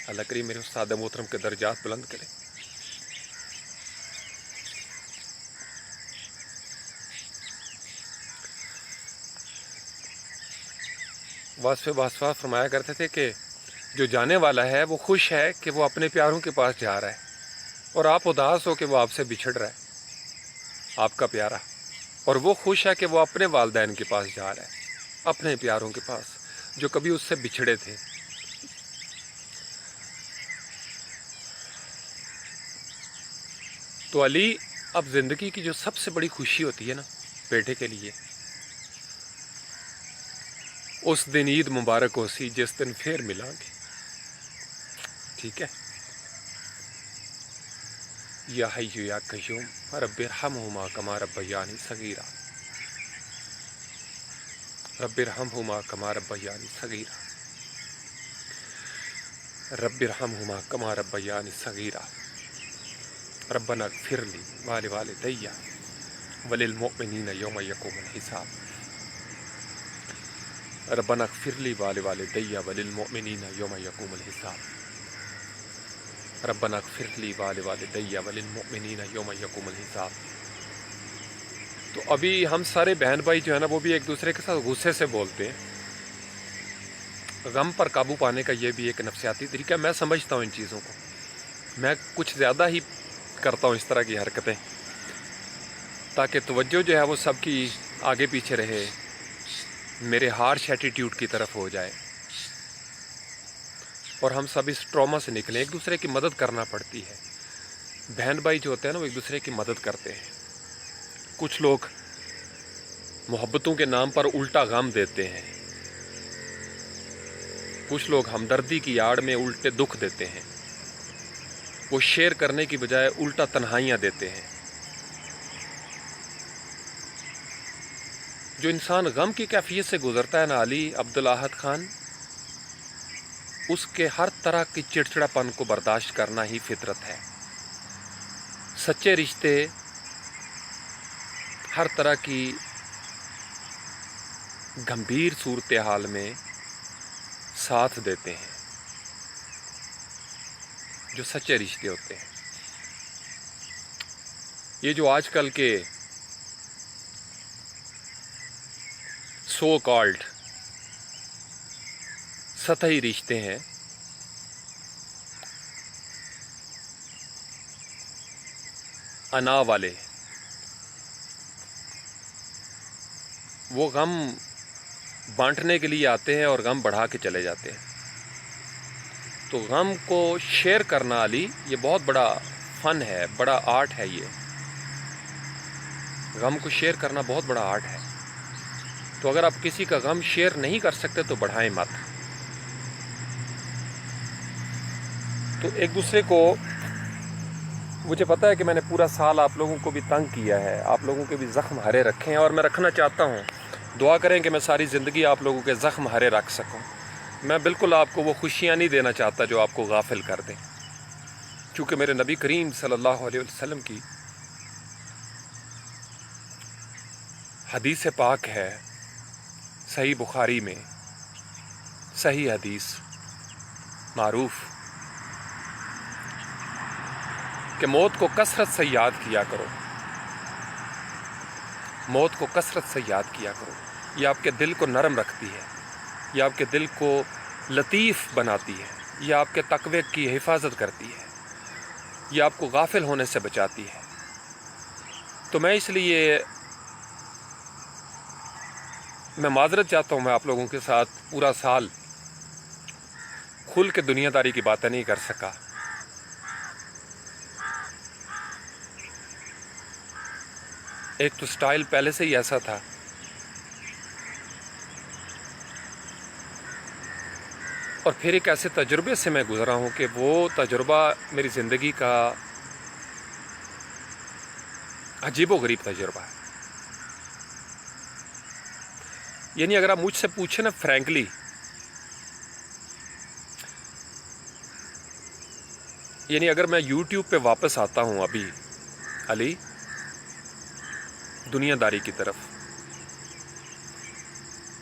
اللہ کریم میرے استاد محترم کے درجات بلند کرے، واسف باصفہ فرمایا کرتے تھے کہ جو جانے والا ہے وہ خوش ہے کہ وہ اپنے پیاروں کے پاس جا رہا ہے، اور آپ اداس ہو کہ وہ آپ سے بچھڑ رہا ہے، آپ کا پیارا. اور وہ خوش ہے کہ وہ اپنے والدین کے پاس جا رہا ہے، اپنے پیاروں کے پاس جو کبھی اس سے بچھڑے تھے. تو علی، اب زندگی کی جو سب سے بڑی خوشی ہوتی ہے نا بیٹے کے لیے، اس دن عید مبارک ہو سی جس دن پھر ملیں گے. ٹھیک ہے؟ یا حی یا قیوم رب ارحمہما کما ربیانی صغیرا، رب ارحمہما کما ربیانی صغیرا، رب ارحمہما کما ربیانی صغیرا، ربنا اغفر لی ولوالدی وللمؤمنین یوم یقوم الحساب، ربنا اغفر لی ولوالدی وللمؤمنین یوم یقوم الحساب، ربنا اغفر لی ولوالدی وللمؤمنین یوم یقوم الحساب. تو ابھی ہم سارے بہن بھائی جو ہے نا وہ بھی ایک دوسرے کے ساتھ غصے سے بولتے ہیں. غم پر قابو پانے کا یہ بھی ایک نفسیاتی طریقہ ہے. میں سمجھتا ہوں ان چیزوں کو، میں کچھ زیادہ ہی کرتا ہوں اس طرح کی حرکتیں، تاکہ توجہ جو ہے وہ سب کی آگے پیچھے رہے، میرے ہارش ایٹیٹیوڈ کی طرف ہو جائے، اور ہم سب اس ٹراما سے نکلیں. ایک دوسرے کی مدد کرنا پڑتی ہے. بہن بھائی جو ہوتے ہیں نا وہ ایک دوسرے کی مدد کرتے ہیں. کچھ لوگ محبتوں کے نام پر الٹا غم دیتے ہیں، کچھ لوگ ہمدردی کی آڑ میں الٹے دکھ دیتے ہیں. وہ شیئر کرنے کی بجائے الٹا تنہائیاں دیتے ہیں. جو انسان غم کی کیفیت سے گزرتا ہے نا علی عبدالاحد خان، اس کے ہر طرح کی چڑچڑا پن کو برداشت کرنا ہی فطرت ہے. سچے رشتے ہر طرح کی گمبھیر صورتحال میں ساتھ دیتے ہیں، جو سچے رشتے ہوتے ہیں. یہ جو آج کل کے سو کالڈ سطحی رشتے ہیں، انا والے، وہ غم بانٹنے کے لیے آتے ہیں اور غم بڑھا کے چلے جاتے ہیں. تو غم کو شیئر کرنا علی یہ بہت بڑا فن ہے، بڑا آرٹ ہے. یہ غم کو شیئر کرنا بہت بڑا آرٹ ہے. تو اگر آپ کسی کا غم شیئر نہیں کر سکتے تو بڑھائیں مت. تو ایک دوسرے کو مجھے پتہ ہے کہ میں نے پورا سال آپ لوگوں کو بھی تنگ کیا ہے، آپ لوگوں کے بھی زخم ہرے رکھے ہیں، اور میں رکھنا چاہتا ہوں۔ دعا کریں کہ میں ساری زندگی آپ لوگوں کے زخم ہرے رکھ سکوں۔ میں بالکل آپ کو وہ خوشیاں نہیں دینا چاہتا جو آپ کو غافل کر دیں، چونکہ میرے نبی کریم صلی اللہ علیہ وسلم کی حدیث پاک ہے صحیح بخاری میں، صحیح حدیث معروف، کہ موت کو کثرت سے یاد کیا کرو، موت کو کثرت سے یاد کیا کرو۔ یہ آپ کے دل کو نرم رکھتی ہے، یہ آپ کے دل کو لطیف بناتی ہے، یہ آپ کے تقوی کی حفاظت کرتی ہے، یہ آپ کو غافل ہونے سے بچاتی ہے۔ تو میں اس لیے میں معذرت چاہتا ہوں، میں آپ لوگوں کے ساتھ پورا سال کھل کے دنیا داری کی باتیں نہیں کر سکا۔ ایک تو سٹائل پہلے سے ہی ایسا تھا، اور پھر ایک ایسے تجربے سے میں گزرا ہوں کہ وہ تجربہ میری زندگی کا عجیب و غریب تجربہ ہے۔ یعنی اگر آپ مجھ سے پوچھیں نا فرینکلی، یعنی اگر میں یوٹیوب پہ واپس آتا ہوں ابھی علی دنیا داری کی طرف،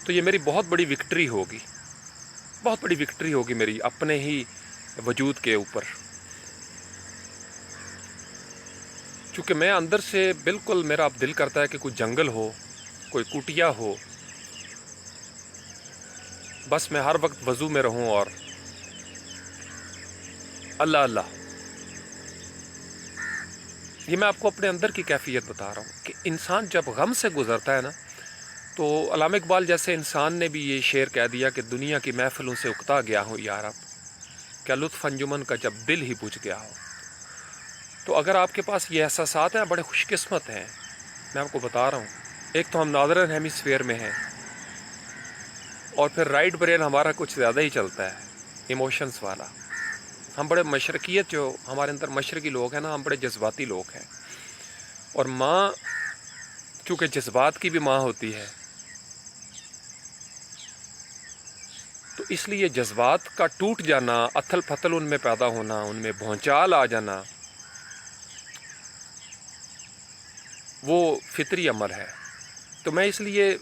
تو یہ میری بہت بڑی وکٹری ہوگی، بہت بڑی وکٹری ہوگی میری اپنے ہی وجود کے اوپر، چونکہ میں اندر سے بالکل میرا اب دل کرتا ہے کہ کوئی جنگل ہو، کوئی کٹیا ہو، بس میں ہر وقت وضو میں رہوں اور اللہ اللہ۔ یہ میں آپ کو اپنے اندر کی کیفیت بتا رہا ہوں کہ انسان جب غم سے گزرتا ہے نا، تو علامہ اقبال جیسے انسان نے بھی یہ شعر کہہ دیا کہ دنیا کی محفلوں سے اکتا گیا ہوں یارب، کیا لطف انجمن کا جب دل ہی بجھ گیا ہو۔ تو اگر آپ کے پاس یہ احساسات ہیں، بڑے خوش قسمت ہیں، میں آپ کو بتا رہا ہوں۔ ایک تو ہم نادرن ہیمیسفیئر میں ہیں، اور پھر رائٹ برین ہمارا کچھ زیادہ ہی چلتا ہے، ایموشنز والا۔ ہم بڑے مشرقیت، جو ہمارے اندر مشرقی لوگ ہیں نا، ہم بڑے جذباتی لوگ ہیں، اور ماں چونکہ جذبات کی بھی ماں ہوتی ہے، تو اس لیے جذبات کا ٹوٹ جانا، اتھل پھتل ان میں پیدا ہونا، ان میں بھونچال آ جانا، وہ فطری عمل ہے۔ تو میں اس لیے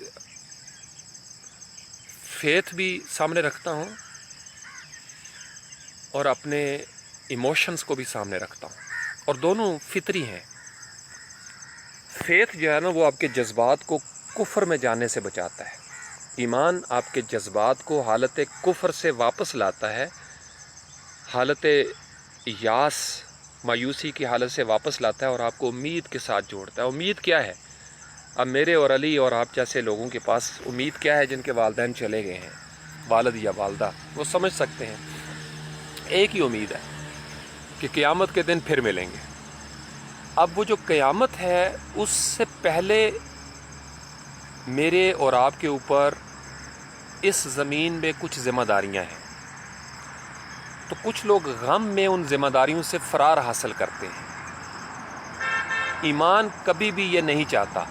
فیتھ بھی سامنے رکھتا ہوں اور اپنے ایموشنز کو بھی سامنے رکھتا ہوں، اور دونوں فطری ہیں۔ فیتھ جو ہے نا، وہ آپ کے جذبات کو کفر میں جانے سے بچاتا ہے۔ ایمان آپ کے جذبات کو حالت کفر سے واپس لاتا ہے، حالت یاس، مایوسی کی حالت سے واپس لاتا ہے، اور آپ کو امید کے ساتھ جوڑتا ہے۔ امید کیا ہے؟ اب میرے اور علی اور آپ جیسے لوگوں کے پاس امید کیا ہے؟ جن کے والدین چلے گئے ہیں، والد یا والدہ، وہ سمجھ سکتے ہیں۔ ایک ہی امید ہے کہ قیامت کے دن پھر ملیں گے۔ اب وہ جو قیامت ہے، اس سے پہلے میرے اور آپ کے اوپر اس زمین میں کچھ ذمہ داریاں ہیں، تو کچھ لوگ غم میں ان ذمہ داریوں سے فرار حاصل کرتے ہیں۔ ایمان کبھی بھی یہ نہیں چاہتا،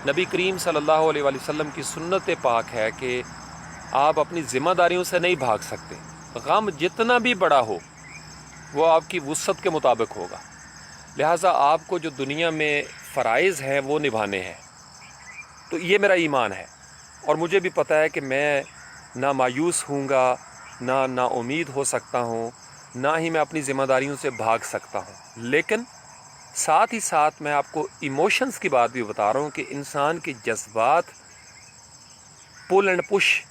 نبی کریم صلی اللہ علیہ وآلہ وسلم کی سنت پاک ہے کہ آپ اپنی ذمہ داریوں سے نہیں بھاگ سکتے۔ غم جتنا بھی بڑا ہو، وہ آپ کی وسعت کے مطابق ہوگا، لہٰذا آپ کو جو دنیا میں فرائض ہیں وہ نبھانے ہیں۔ تو یہ میرا ایمان ہے، اور مجھے بھی پتہ ہے کہ میں نہ مایوس ہوں گا، نہ امید ہو سکتا ہوں، نہ ہی میں اپنی ذمہ داریوں سے بھاگ سکتا ہوں۔ لیکن ساتھ ہی ساتھ میں آپ کو ایموشنز کی بات بھی بتا رہا ہوں کہ انسان کے جذبات پل اینڈ پش،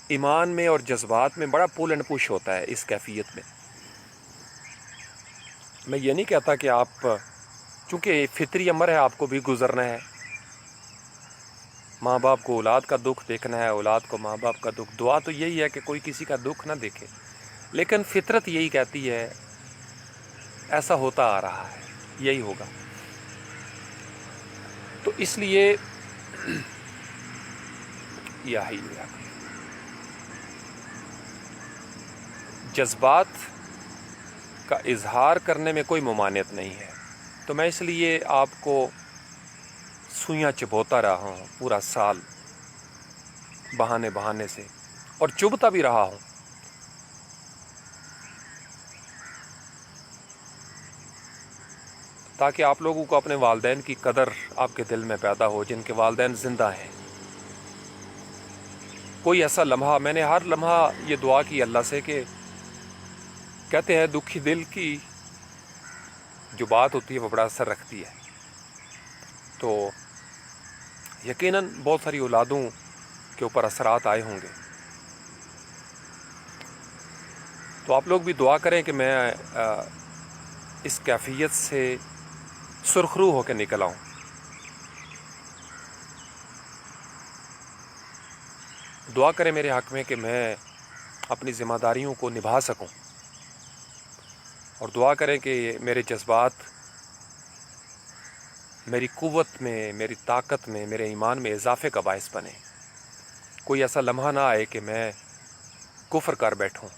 ایمان میں اور جذبات میں بڑا پل اینڈ پش ہوتا ہے اس کیفیت میں۔ میں یہ نہیں کہتا کہ آپ، چونکہ فطری امر ہے، آپ کو بھی گزرنا ہے، ماں باپ کو اولاد کا دکھ دیکھنا ہے، اولاد کو ماں باپ کا دکھ۔ دعا تو یہی ہے کہ کوئی کسی کا دکھ نہ دیکھے، لیکن فطرت یہی کہتی ہے، ایسا ہوتا آ رہا ہے، یہی ہوگا۔ تو اس لیے یہی جذبات کا اظہار کرنے میں کوئی ممانعت نہیں ہے، تو میں اس لیے آپ کو سوئیاں چبوتا رہا ہوں پورا سال بہانے سے، اور چبھتا بھی رہا ہوں، تاکہ آپ لوگوں کو اپنے والدین کی قدر آپ کے دل میں پیدا ہو، جن کے والدین زندہ ہیں۔ کوئی ایسا لمحہ، میں نے ہر لمحہ یہ دعا کی اللہ سے کہ کہتے ہیں دکھی دل کی جو بات ہوتی ہے وہ بڑا اثر رکھتی ہے، تو یقیناً بہت ساری اولادوں کے اوپر اثرات آئے ہوں گے۔ تو آپ لوگ بھی دعا کریں کہ میں اس کیفیت سے سرخرو ہو کے نکل آؤں۔ دعا کریں میرے حق میں کہ میں اپنی ذمہ داریوں کو نبھا سکوں، اور دعا کریں کہ میرے جذبات میری قوت میں، میری طاقت میں، میرے ایمان میں اضافے کا باعث بنے۔ کوئی ایسا لمحہ نہ آئے کہ میں کفر کر بیٹھوں،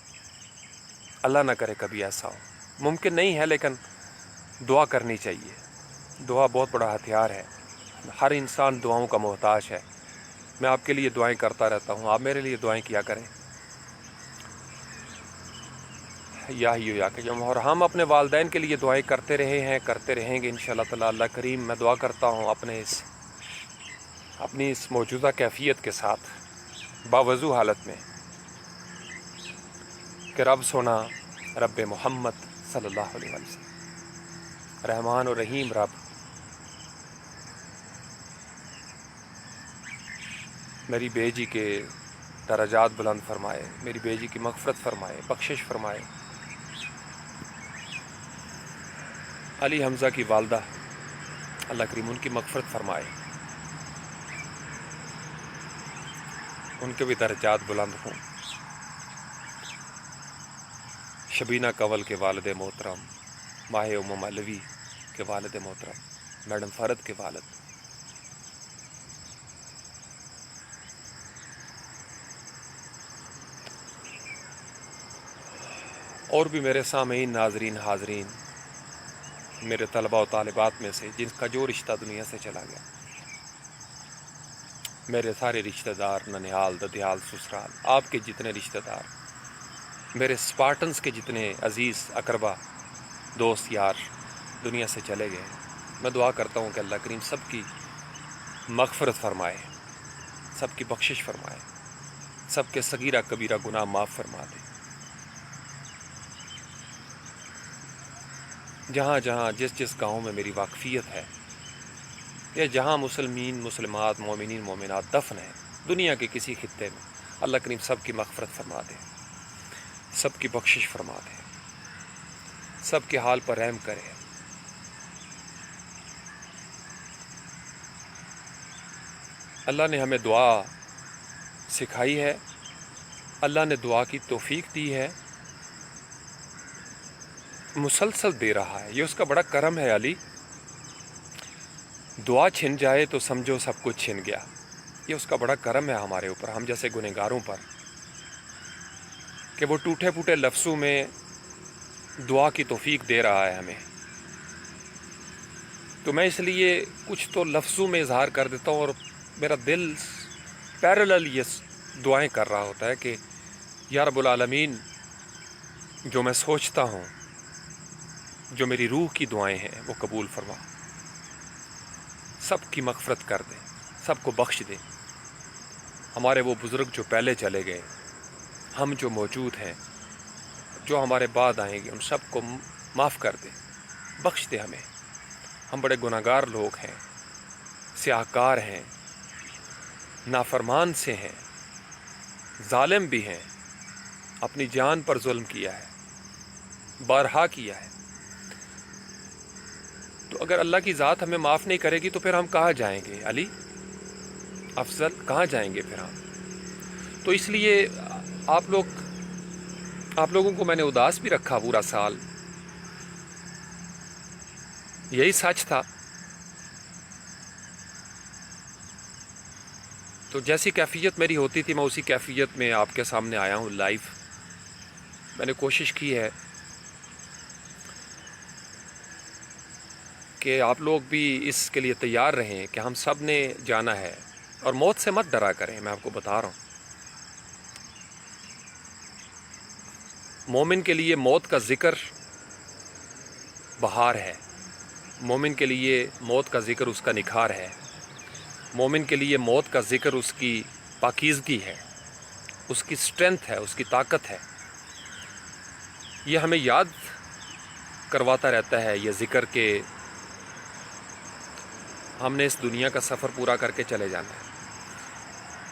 اللہ نہ کرے کبھی ایسا ہو۔ ممکن نہیں ہے، لیکن دعا کرنی چاہیے۔ دعا بہت بڑا ہتھیار ہے، ہر انسان دعاؤں کا محتاج ہے۔ میں آپ کے لیے دعائیں کرتا رہتا ہوں، آپ میرے لیے دعائیں کیا کریں۔ یا ہی یا کہ اور ہم اپنے والدین کے لیے دعائیں کرتے رہے ہیں، کرتے رہیں گے انشاءاللہ تعالی۔ اللہ کریم، میں دعا کرتا ہوں اپنی اس موجودہ کیفیت کے ساتھ، باوضو حالت میں، کہ رب سونا، رب محمد صلی اللہ علیہ وسلم، رحمان و رحیم رب میری بے جی کے درجات بلند فرمائے، میری بے جی کی مغفرت فرمائے، بخشش فرمائے۔ علی حمزہ کی والدہ، اللہ کریم ان کی مغفرت فرمائے، ان کے بھی درجات بلند ہوں۔ شبینہ کنول کے والد محترم، ماہ امم علوی کے والد محترم، میڈم فرد کے والد، اور بھی میرے سامعین، ناظرین، حاضرین، میرے طلباء و طالبات میں سے جن کا جو رشتہ دنیا سے چلا گیا، میرے سارے رشتہ دار، ننیال، ددیال، سسرال، آپ کے جتنے رشتہ دار، میرے اسپارٹنز کے جتنے عزیز اقربا، دوست، یار دنیا سے چلے گئے، میں دعا کرتا ہوں کہ اللہ کریم سب کی مغفرت فرمائے، سب کی بخشش فرمائے، سب کے صغیرہ کبیرہ گناہ معاف فرما دے۔ جہاں جہاں جس جس گاؤں میں میری واقفیت ہے، یا جہاں مسلمین، مسلمات، مومنین، مومنات دفن ہیں دنیا کے کسی خطے میں، اللہ کریم سب کی مغفرت فرما دے، سب کی بخشش فرما دے، سب کے حال پر رحم کرے۔ اللہ نے ہمیں دعا سکھائی ہے، اللہ نے دعا کی توفیق دی ہے، مسلسل دے رہا ہے، یہ اس کا بڑا کرم ہے۔ علی، دعا چھن جائے تو سمجھو سب کچھ چھن گیا، یہ اس کا بڑا کرم ہے ہمارے اوپر، ہم جیسے گنہگاروں پر، کہ وہ ٹوٹے پھوٹے لفظوں میں دعا کی توفیق دے رہا ہے ہمیں۔ تو میں اس لیے کچھ تو لفظوں میں اظہار کر دیتا ہوں، اور میرا دل پیرلل یہ دعائیں کر رہا ہوتا ہے کہ یا رب العالمین، جو میں سوچتا ہوں، جو میری روح کی دعائیں ہیں، وہ قبول فرما، سب کی مغفرت کر دے، سب کو بخش دے۔ ہمارے وہ بزرگ جو پہلے چلے گئے، ہم جو موجود ہیں، جو ہمارے بعد آئیں گے، ان سب کو معاف کر دے، بخش دے ہمیں۔ ہم بڑے گناہگار لوگ ہیں، سیاہکار ہیں، نافرمان سے ہیں، ظالم بھی ہیں، اپنی جان پر ظلم کیا ہے، بارہا کیا ہے۔ تو اگر اللہ کی ذات ہمیں معاف نہیں کرے گی تو پھر ہم کہاں جائیں گے علی افضل، کہاں جائیں گے پھر ہم؟ تو اس لیے آپ لوگوں کو میں نے اداس بھی رکھا پورا سال، یہی سچ تھا۔ تو جیسی کیفیت میری ہوتی تھی، میں اسی کیفیت میں آپ کے سامنے آیا ہوں لائیو۔ میں نے کوشش کی ہے کہ آپ لوگ بھی اس کے لیے تیار رہیں کہ ہم سب نے جانا ہے، اور موت سے مت ڈرا کریں. میں آپ کو بتا رہا ہوں، مومن کے لیے موت کا ذکر بہار ہے، مومن کے لیے موت کا ذکر اس کا نکھار ہے، مومن کے لیے موت کا ذکر اس کی پاکیزگی ہے، اس کی اسٹرینتھ ہے، اس کی طاقت ہے. یہ ہمیں یاد کرواتا رہتا ہے یہ ذکر کہ ہم نے اس دنیا کا سفر پورا کر کے چلے جانا ہے.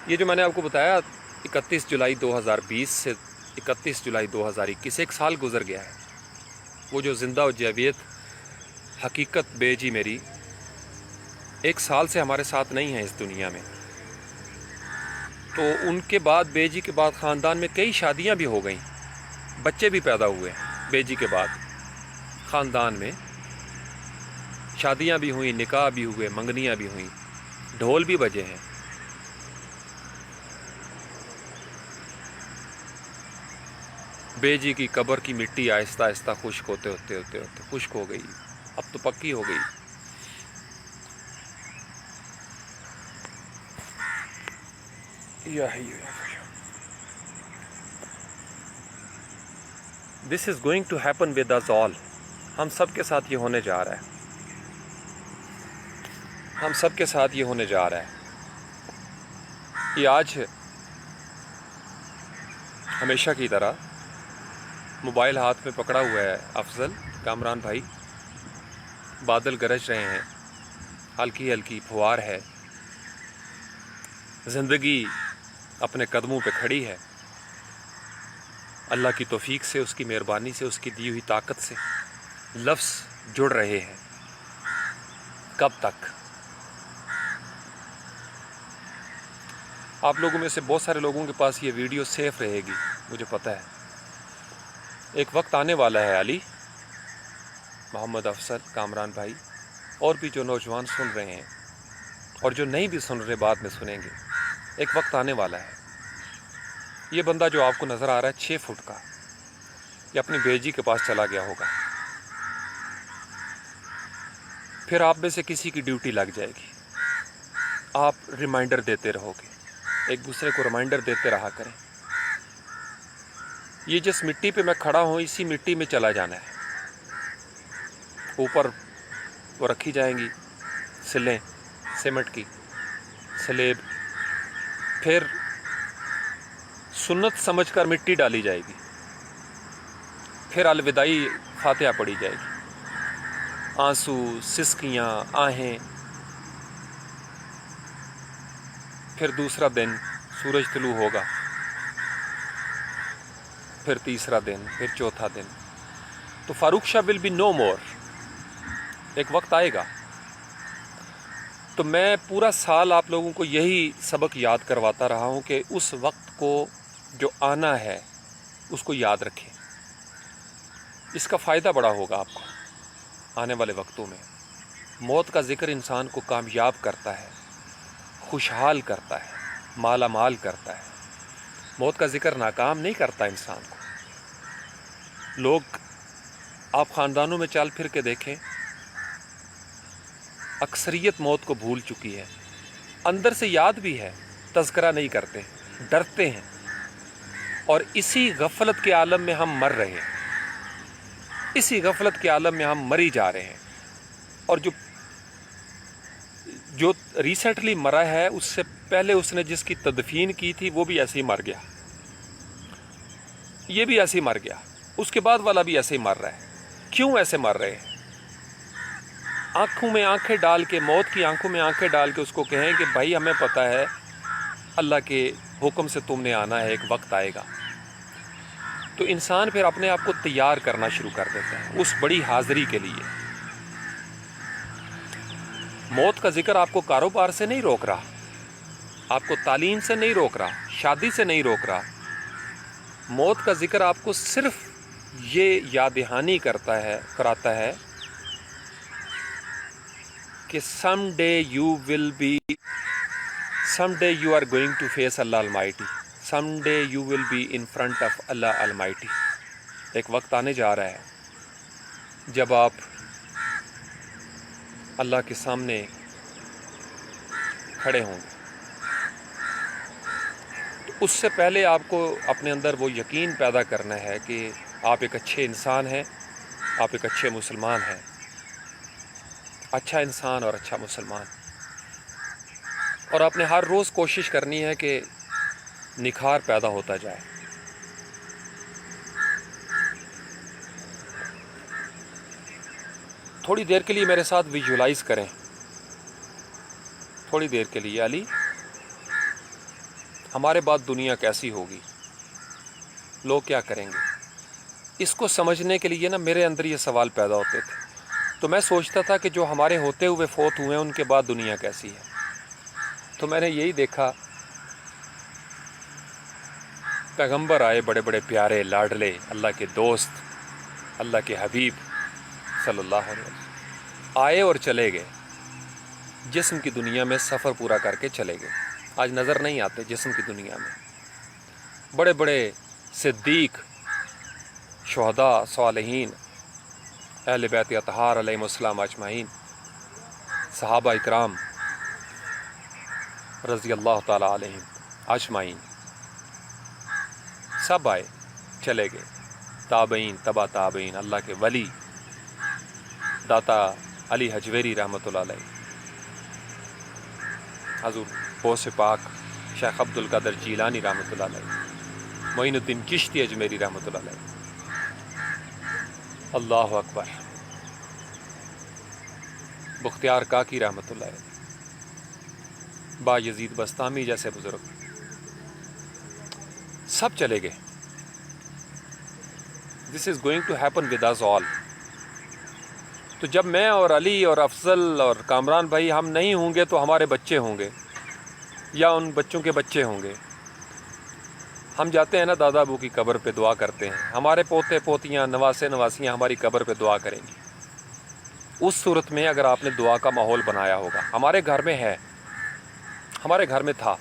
یہ جو میں نے آپ کو بتایا 31 جولائی 2020 سے 31 جولائی 2021 ایک سال گزر گیا ہے. وہ جو زندہ و جاوید حقیقت بے جی میری ایک سال سے ہمارے ساتھ نہیں ہیں اس دنیا میں. تو ان کے بعد بے جی کے بعد خاندان میں کئی شادیاں بھی ہو گئیں، بچے بھی پیدا ہوئے ہیں. بے جی کے بعد خاندان میں شادیاں بھی ہوئیں، نکاح بھی ہوئے، منگنیاں بھی ہوئیں، ڈھول بھی بجے ہیں. بے جی کی قبر کی مٹی آہستہ آہستہ خشک ہوتے خشک ہو گئی، اب تو پکی ہو گئی. This is going to happen with us all. ہم سب کے ساتھ یہ ہونے جا رہا ہے، ہم سب کے ساتھ یہ ہونے جا رہا ہے. یہ آج ہمیشہ کی طرح موبائل ہاتھ میں پکڑا ہوا ہے افضل کامران بھائی. بادل گرج رہے ہیں، ہلکی ہلکی پھوار ہے، زندگی اپنے قدموں پہ کھڑی ہے. اللہ کی توفیق سے، اس کی مہربانی سے، اس کی دی ہوئی طاقت سے لفظ جڑ رہے ہیں. کب تک؟ آپ لوگوں میں سے بہت سارے لوگوں کے پاس یہ ویڈیو سیف رہے گی، مجھے پتہ ہے. ایک وقت آنے والا ہے علی، محمد افضل کامران بھائی، اور بھی جو نوجوان سن رہے ہیں اور جو نہیں بھی سن رہے بعد میں سنیں گے. ایک وقت آنے والا ہے، یہ بندہ جو آپ کو نظر آ رہا ہے 6 فٹ کا، یہ اپنی بیجی کے پاس چلا گیا ہوگا. پھر آپ میں سے کسی کی ڈیوٹی لگ جائے گی، آپ ریمائنڈر دیتے رہو گے، ایک دوسرے کو ریمائنڈر دیتے رہا کریں. یہ جس مٹی پہ میں کھڑا ہوں اسی مٹی میں چلا جانا ہے. اوپر وہ رکھی جائیں گی سلیں سیمنٹ کی، سلیب، پھر سنت سمجھ کر مٹی ڈالی جائے گی، پھر الوداعی فاتحہ پڑھی جائے گی. آنسو، سسکیاں، آہیں. پھر دوسرا دن سورج طلوع ہوگا، پھر تیسرا دن، پھر چوتھا دن. تو فاروق شاہ ول بی نو مور. ایک وقت آئے گا. تو میں پورا سال آپ لوگوں کو یہی سبق یاد کرواتا رہا ہوں کہ اس وقت کو جو آنا ہے اس کو یاد رکھیں. اس کا فائدہ بڑا ہوگا آپ کو آنے والے وقتوں میں. موت کا ذکر انسان کو کامیاب کرتا ہے، خوشحال کرتا ہے، مالا مال کرتا ہے. موت کا ذکر ناکام نہیں کرتا انسان کو. لوگ آپ خاندانوں میں چل پھر کے دیکھیں، اکثریت موت کو بھول چکی ہے. اندر سے یاد بھی ہے، تذکرہ نہیں کرتے، ڈرتے ہیں. اور اسی غفلت کے عالم میں ہم مر رہے ہیں، اسی غفلت کے عالم میں ہم مری جا رہے ہیں. اور جو ریسنٹلی مرا ہے اس سے پہلے اس نے جس کی تدفین کی تھی وہ بھی ایسے ہی مر گیا، یہ بھی ایسے ہی مر گیا، اس کے بعد والا بھی ایسے ہی مر رہا ہے. کیوں ایسے مر رہے ہیں؟ آنکھوں میں آنکھیں ڈال کے، موت کی آنکھوں میں آنکھیں ڈال کے اس کو کہیں کہ بھائی ہمیں پتہ ہے اللہ کے حکم سے تم نے آنا ہے، ایک وقت آئے گا. تو انسان پھر اپنے آپ کو تیار کرنا شروع کر دیتا ہے اس بڑی حاضری کے لیے. موت کا ذکر آپ کو کاروبار سے نہیں روک رہا، آپ کو تعلیم سے نہیں روک رہا، شادی سے نہیں روک رہا. موت کا ذکر آپ کو صرف یہ یاد دہانی کراتا ہے کہ some day you are going to face Allah Almighty. Some day you will be in front of Allah Almighty. ایک وقت آنے جا رہا ہے جب آپ اللہ کے سامنے کھڑے ہوں گے، تو اس سے پہلے آپ کو اپنے اندر وہ یقین پیدا کرنا ہے کہ آپ ایک اچھے انسان ہیں، آپ ایک اچھے مسلمان ہیں، اچھا انسان اور اچھا مسلمان، اور آپ نے ہر روز کوشش کرنی ہے کہ نکھار پیدا ہوتا جائے۔ تھوڑی دیر کے لیے میرے ساتھ ویژولائز کریں، تھوڑی دیر کے لیے، علی ہمارے بعد دنیا کیسی ہوگی، لوگ کیا کریں گے؟ اس کو سمجھنے کے لیے نا میرے اندر یہ سوال پیدا ہوتے تھے، تو میں سوچتا تھا کہ جو ہمارے ہوتے ہوئے فوت ہوئے ہیں ان کے بعد دنیا کیسی ہے۔ تو میں نے یہی دیکھا، پیغمبر آئے، بڑے بڑے پیارے لاڈلے، اللہ کے دوست، اللہ کے حبیب صلی اللہ علیہ وسلم آئے اور چلے گئے، جسم کی دنیا میں سفر پورا کر کے چلے گئے، آج نظر نہیں آتے جسم کی دنیا میں۔ بڑے بڑے صدیق، شہداء، صالحین، اہل بیت اطہار علیہم السلام اجمعین، صحابہ اکرام رضی اللہ تعالی علیہم اجمعین، سب آئے چلے گئے، تابعین، تبا تابعین، اللہ کے ولی داتا علی حجویری رحمۃ اللہ علیہ، حضور غوث پاک شیخ عبد القادر جیلانی رحمۃ اللہ علیہ، معین الدین چشتی اجمیری رحمۃ اللہ علیہ، اللہ اکبر، بختیار کاکی رحمۃ اللہ علیہ، با یزید بستامی جیسے بزرگ، سب چلے گئے۔ This is going to happen with us all. تو جب میں اور علی اور افضل اور کامران بھائی ہم نہیں ہوں گے تو ہمارے بچے ہوں گے، یا ان بچوں کے بچے ہوں گے۔ ہم جاتے ہیں نا دادا ابو کی قبر پہ دعا کرتے ہیں، ہمارے پوتے پوتیاں، نواسے نواسیاں ہماری قبر پہ دعا کریں گی۔ اس صورت میں اگر آپ نے دعا کا ماحول بنایا ہوگا، ہمارے گھر میں ہے، ہمارے گھر میں تھا،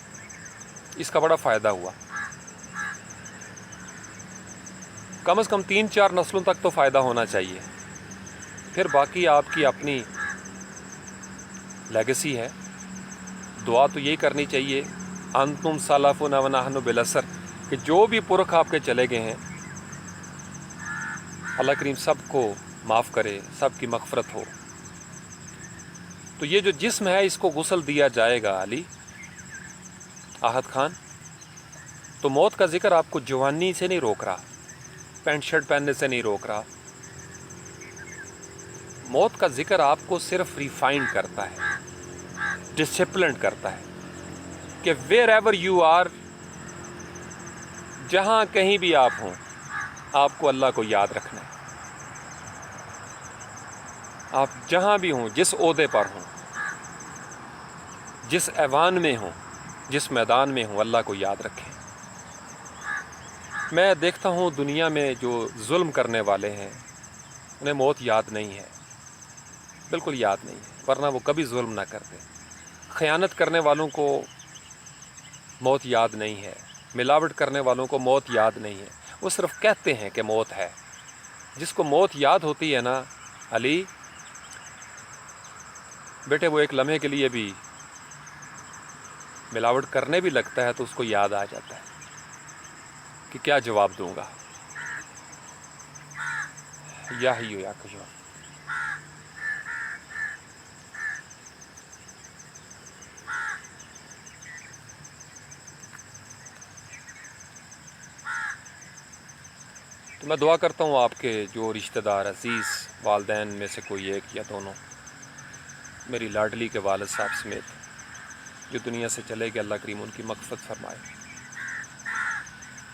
اس کا بڑا فائدہ ہوا، کم از کم 3-4 نسلوں تک تو فائدہ ہونا چاہیے، پھر باقی آپ کی اپنی لیگیسی ہے۔ دعا تو یہی کرنی چاہیے، انتم سلفنا و نحن بالاثر، کہ جو بھی پرکھ آپ کے چلے گئے ہیں اللہ کریم سب کو معاف کرے، سب کی مغفرت ہو۔ تو یہ جو جسم ہے اس کو غسل دیا جائے گا علی احد خان، تو موت کا ذکر آپ کو جوانی سے نہیں روک رہا، پینٹ شرٹ پہننے سے نہیں روک رہا، موت کا ذکر آپ کو صرف ریفائنڈ کرتا ہے، ڈسپلنڈ کرتا ہے کہ ویئر ایور یو آر، جہاں کہیں بھی آپ ہوں، آپ کو اللہ کو یاد رکھنا ہے۔ آپ جہاں بھی ہوں، جس عہدے پر ہوں، جس ایوان میں ہوں، جس میدان میں ہوں، اللہ کو یاد رکھیں۔ میں دیکھتا ہوں دنیا میں جو ظلم کرنے والے ہیں انہیں موت یاد نہیں ہے، بالکل یاد نہیں ہے، ورنہ وہ کبھی ظلم نہ کرتے۔ خیانت کرنے والوں کو موت یاد نہیں ہے، ملاوٹ کرنے والوں کو موت یاد نہیں ہے، وہ صرف کہتے ہیں کہ موت ہے۔ جس کو موت یاد ہوتی ہے نا علی بیٹے، وہ ایک لمحے کے لیے بھی ملاوٹ کرنے بھی لگتا ہے تو اس کو یاد آ جاتا ہے کہ کیا جواب دوں گا، یا ہی یا قیوم۔ تو میں دعا کرتا ہوں آپ کے جو رشتہ دار عزیز، والدین میں سے کوئی ایک یا دونوں، میری لاڈلی کے والد صاحب سمیت جو دنیا سے چلے گئے، اللہ کریم ان کی مغفرت فرمائے،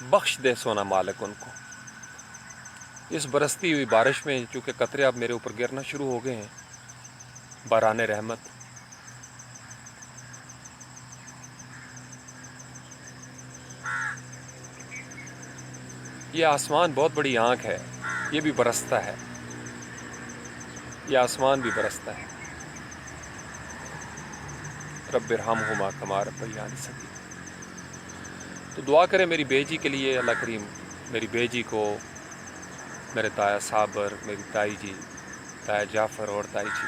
بخش دے سونا مالک ان کو۔ اس برستی ہوئی بارش میں چونکہ قطرے اب میرے اوپر گرنا شروع ہو گئے ہیں، باران رحمت، یہ آسمان بہت بڑی آنکھ ہے، یہ بھی برستا ہے، یہ آسمان بھی برستا ہے۔ رب ارحمہما کما ربیانی صغیرا۔ تو دعا کریں میری بیجی کے لیے، اللہ کریم میری بیجی کو، میرے تایا صابر، میری تائی جی، تایا جعفر اور تائی جی،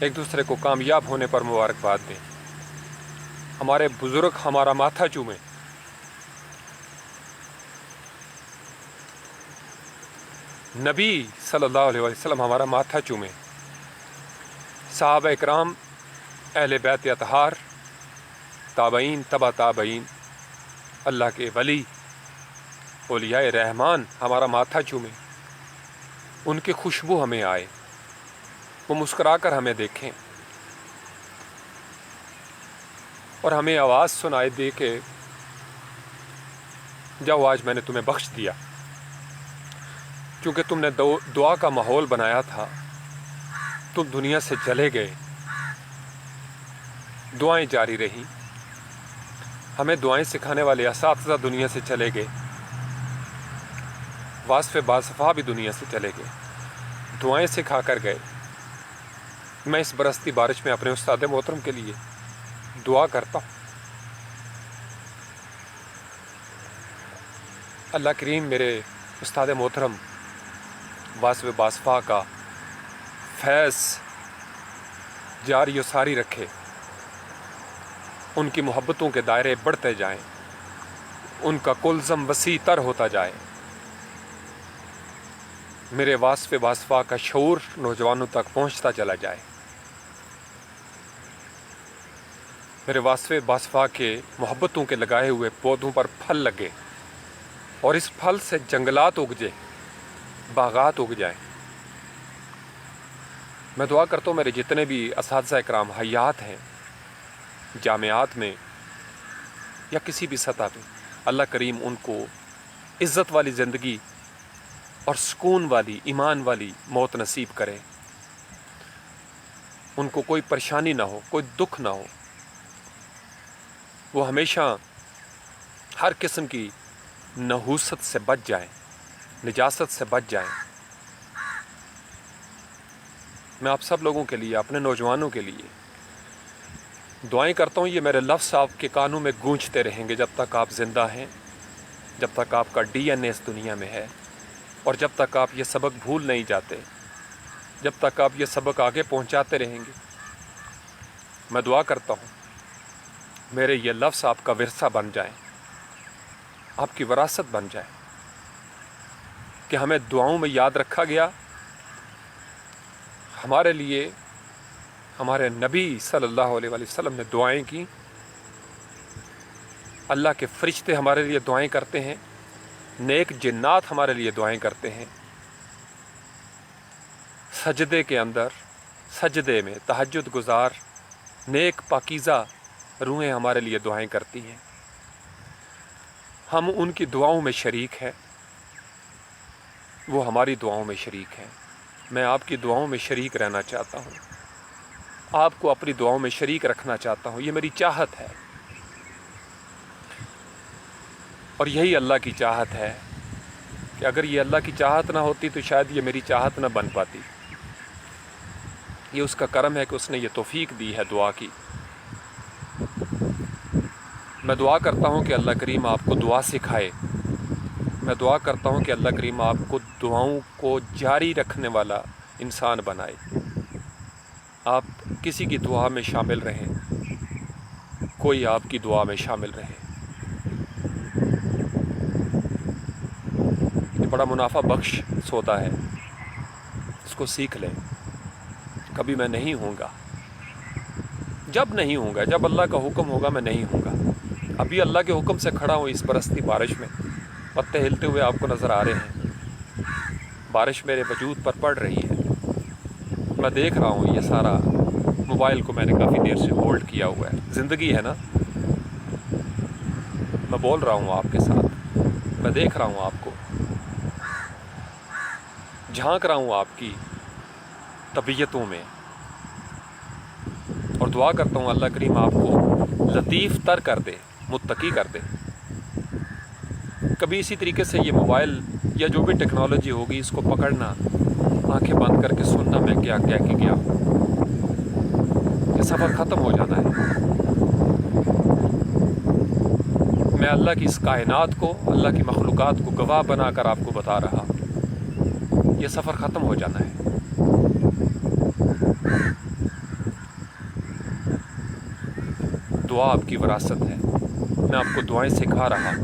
ایک دوسرے کو کامیاب ہونے پر مبارکباد دیں، ہمارے بزرگ ہمارا ماتھا چومیں، نبی صلی اللہ علیہ وسلم ہمارا ماتھا چومیں، صحابہ اکرام، اہل بیت اطہار، تابعین، تبع تابعین، اللہ کے ولی، اولیاء رحمان ہمارا ماتھا چومیں، ان کی خوشبو ہمیں آئے، وہ مسکرا کر ہمیں دیکھیں اور ہمیں آواز سنائے دے کہ جاؤ آج میں نے تمہیں بخش دیا، کیونکہ تم نے دعا کا ماحول بنایا تھا، تم دنیا سے چلے گئے، دعائیں جاری رہیں، ہمیں دعائیں سکھانے والے اساتذہ دنیا سے چلے گئے، واصف باصفا بھی دنیا سے چلے گئے، دعائیں سکھا کر گئے۔ میں اس برستی بارش میں اپنے استاد محترم کے لیے دعا کرتا ہوں، اللہ کریم میرے استاد محترم واصف باصفا کا فیض جاری و ساری رکھے، ان کی محبتوں کے دائرے بڑھتے جائیں، ان کا کلزم وسیع تر ہوتا جائے، میرے واصف باصفا کا شعور نوجوانوں تک پہنچتا چلا جائے، میرے واصف باصفا کے محبتوں کے لگائے ہوئے پودوں پر پھل لگے اور اس پھل سے جنگلات اگجے، باغات اگ جائیں۔ میں دعا کرتا ہوں میرے جتنے بھی اساتذہ اکرام حیات ہیں جامعات میں یا کسی بھی سطح پہ، اللہ کریم ان کو عزت والی زندگی اور سکون والی ایمان والی موت نصیب کرے، ان کو کوئی پریشانی نہ ہو، کوئی دکھ نہ ہو، وہ ہمیشہ ہر قسم کی نحوست سے بچ جائیں، نجاست سے بچ جائیں۔ میں آپ سب لوگوں کے لیے، اپنے نوجوانوں کے لیے دعائیں کرتا ہوں، یہ میرے لفظ آپ کے کانوں میں گونجتے رہیں گے جب تک آپ زندہ ہیں، جب تک آپ کا ڈی این اے اس دنیا میں ہے، اور جب تک آپ یہ سبق بھول نہیں جاتے، جب تک آپ یہ سبق آگے پہنچاتے رہیں گے۔ میں دعا کرتا ہوں میرے یہ لفظ آپ کا ورثہ بن جائیں، آپ کی وراثت بن جائے، کہ ہمیں دعاؤں میں یاد رکھا گیا، ہمارے لیے ہمارے نبی صلی اللہ علیہ وسلم نے دعائیں کی، اللہ کے فرشتے ہمارے لیے دعائیں کرتے ہیں، نیک جنات ہمارے لیے دعائیں کرتے ہیں، سجدے کے اندر، سجدے میں تہجد گزار نیک پاکیزہ روحیں ہمارے لیے دعائیں کرتی ہیں، ہم ان کی دعاؤں میں شریک ہیں، وہ ہماری دعاؤں میں شریک ہیں۔ میں آپ کی دعاؤں میں شریک رہنا چاہتا ہوں، آپ کو اپنی دعاؤں میں شریک رکھنا چاہتا ہوں، یہ میری چاہت ہے، اور یہی اللہ کی چاہت ہے کہ اگر یہ اللہ کی چاہت نہ ہوتی تو شاید یہ میری چاہت نہ بن پاتی۔ یہ اس کا کرم ہے کہ اس نے یہ توفیق دی ہے دعا کی۔ میں دعا کرتا ہوں کہ اللہ کریم آپ کو دعا سکھائے، میں دعا کرتا ہوں کہ اللہ کریم آپ کو دعاؤں کو جاری رکھنے والا انسان بنائے، آپ کسی کی دعا میں شامل رہیں، کوئی آپ کی دعا میں شامل رہے۔ یہ بڑا منافع بخش سودا ہے، اس کو سیکھ لیں۔ کبھی میں نہیں ہوں گا، جب نہیں ہوں گا، جب اللہ کا حکم ہوگا میں نہیں ہوں گا۔ ابھی اللہ کے حکم سے کھڑا ہوں اس برستی بارش میں، پتے ہلتے ہوئے آپ کو نظر آ رہے ہیں، بارش میرے وجود پر پڑ رہی ہے، میں دیکھ رہا ہوں یہ سارا۔ موبائل کو میں نے کافی دیر سے ہولڈ کیا ہوا ہے، زندگی ہے نا، میں بول رہا ہوں آپ کے ساتھ، میں دیکھ رہا ہوں آپ کو، جھانک رہا ہوں آپ کی طبیعتوں میں، اور دعا کرتا ہوں اللہ کریم آپ کو لطیف تر کر دے، متقی کر دے۔ کبھی اسی طریقے سے یہ موبائل یا جو بھی ٹیکنالوجی ہوگی اس کو پکڑنا، آنکھیں بند کر کے سننا میں کیا کہہ کے گیا ہوں، یہ سفر ختم ہو جانا ہے۔ میں اللہ کی اس کائنات کو، اللہ کی مخلوقات کو گواہ بنا کر آپ کو بتا رہا، یہ سفر ختم ہو جانا ہے۔ دعا آپ کی وراثت ہے. میں آپ کو دعائیں سکھا رہا ہوں.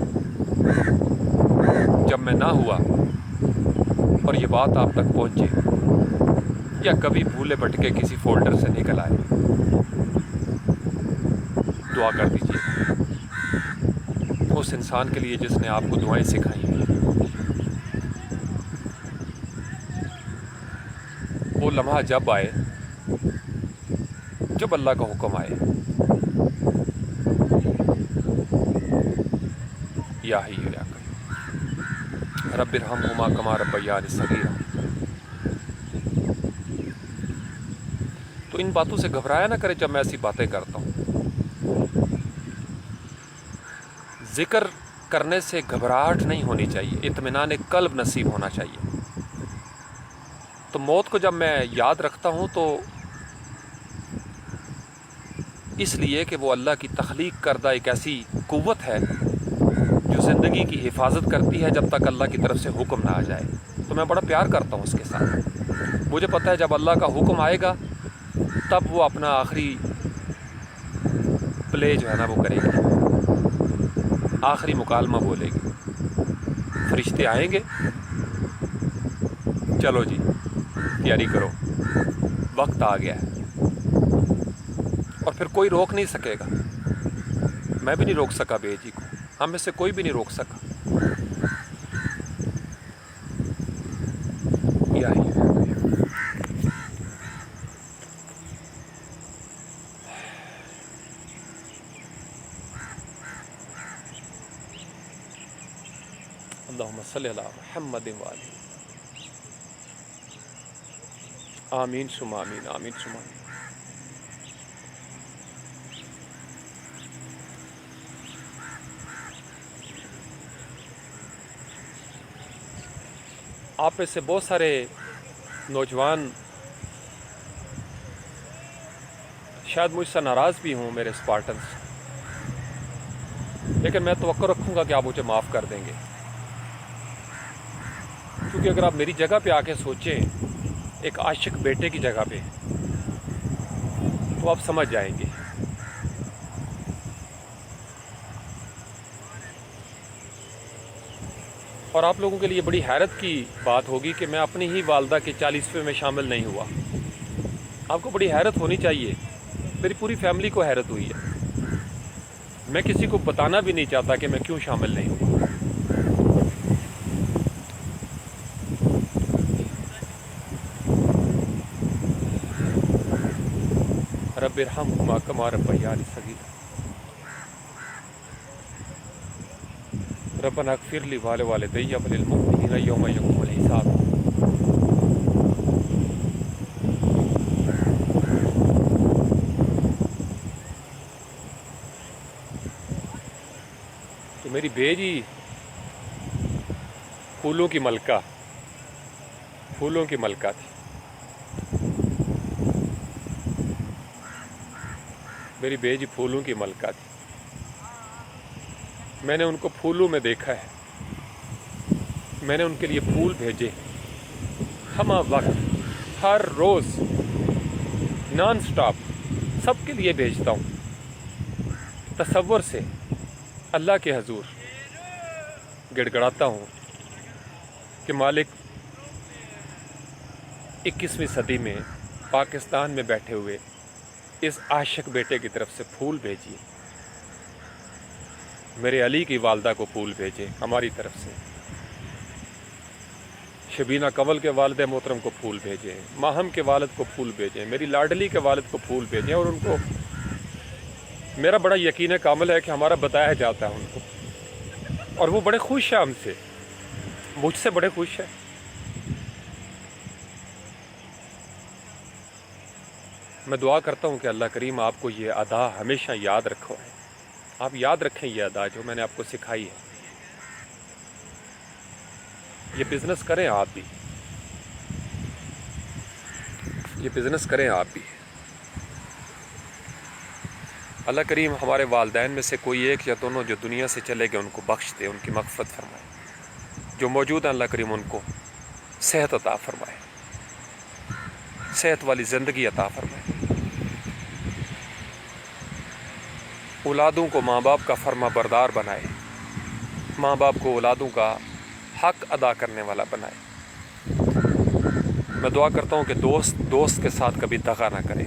جب میں نہ ہوا اور یہ بات آپ تک پہنچے یا کبھی بھولے بھٹکے کسی فولڈر سے نکل آئے, دعا کر دیجیے اس انسان کے لیے جس نے آپ کو دعائیں سکھائی ہیں. وہ لمحہ جب آئے جب اللہ کا حکم آئے, یا حی یا قیوم رب ارحمہما کما ربیانی صغیرا. تو ان باتوں سے گھبرایا نہ کرے جب میں ایسی باتیں کرتا ہوں. ذکر کرنے سے گھبراہٹ نہیں ہونی چاہیے, اطمینان قلب نصیب ہونا چاہیے. تو موت کو جب میں یاد رکھتا ہوں تو اس لیے کہ وہ اللہ کی تخلیق کردہ ایک ایسی قوت ہے جو زندگی کی حفاظت کرتی ہے جب تک اللہ کی طرف سے حکم نہ آ جائے. تو میں بڑا پیار کرتا ہوں اس کے ساتھ. مجھے پتہ ہے جب اللہ کا حکم آئے گا تب وہ اپنا آخری پلے جو ہے نا وہ کرے گی, آخری مکالمہ بولے گی. فرشتے آئیں گے, چلو جی تیاری کرو, وقت آ گیا ہے. اور پھر کوئی روک نہیں سکے گا. میں بھی نہیں روک سکا بے جی کو, ہم میں سے کوئی بھی نہیں روک سکا. یا ہی اللہم صلی علی محمد وآلہ. آمین ثم آمین, آمین ثم آمین. آپ میں سے بہت سارے نوجوان شاید مجھ سے ناراض بھی ہوں, میرے اسپارٹنس, لیکن میں توقع رکھوں گا کہ آپ مجھے معاف کر دیں گے. کیونکہ اگر آپ میری جگہ پہ آ کے سوچیں, ایک عاشق بیٹے کی جگہ پہ, تو آپ سمجھ جائیں گے. اور آپ لوگوں کے لیے بڑی حیرت کی بات ہوگی کہ میں اپنی ہی والدہ کے 40ویں میں شامل نہیں ہوا. آپ کو بڑی حیرت ہونی چاہیے, میری پوری فیملی کو حیرت ہوئی ہے. میں کسی کو بتانا بھی نہیں چاہتا کہ میں کیوں شامل نہیں ہوں. رب ارحمہما کما ربیانی صغیرا. ربنا اغفر لی ولوالدی وللمؤمنین یوم یقوم الحساب. تو میری بیجی پھولوں کی ملکہ تھی. میری بیجی پھولوں کی ملکہ تھی. میں نے ان کو پھولوں میں دیکھا ہے. میں نے ان کے لیے پھول بھیجے ہمہ وقت, ہر روز, نان سٹاپ, سب کے لیے بھیجتا ہوں. تصور سے اللہ کے حضور گڑ گڑاتا ہوں کہ مالک 21ویں صدی میں پاکستان میں بیٹھے ہوئے اس عاشق بیٹے کی طرف سے پھول بھیجیے. میرے علی کی والدہ کو پھول بھیجے ہماری طرف سے. شبینہ کنول کے والد محترم کو پھول بھیجیں, ماہم کے والد کو پھول بھیجیں, میری لاڈلی کے والد کو پھول بھیجیں. اور ان کو میرا بڑا یقین کامل ہے کہ ہمارا بتایا جاتا ہے ان کو, اور وہ بڑے خوش ہیں ہم سے, مجھ سے بڑے خوش ہیں. میں دعا کرتا ہوں کہ اللہ کریم آپ کو یہ ادا ہمیشہ یاد رکھو ہے. آپ یاد رکھیں یہ ادا جو میں نے آپ کو سکھائی ہے. یہ بزنس کریں آپ بھی, یہ بزنس کریں آپ بھی. اللہ کریم ہمارے والدین میں سے کوئی ایک یا دونوں جو دنیا سے چلے گئے ان کو بخش دے, ان کی مغفرت فرمائے. جو موجود ہیں اللہ کریم ان کو صحت عطا فرمائے, صحت والی زندگی عطا فرمائے. اولادوں کو ماں باپ کا فرما بردار بنائے، ماں باپ کو اولادوں کا حق ادا کرنے والا بنائے۔ میں دعا کرتا ہوں کہ دوست کے ساتھ کبھی دغا نہ کرے۔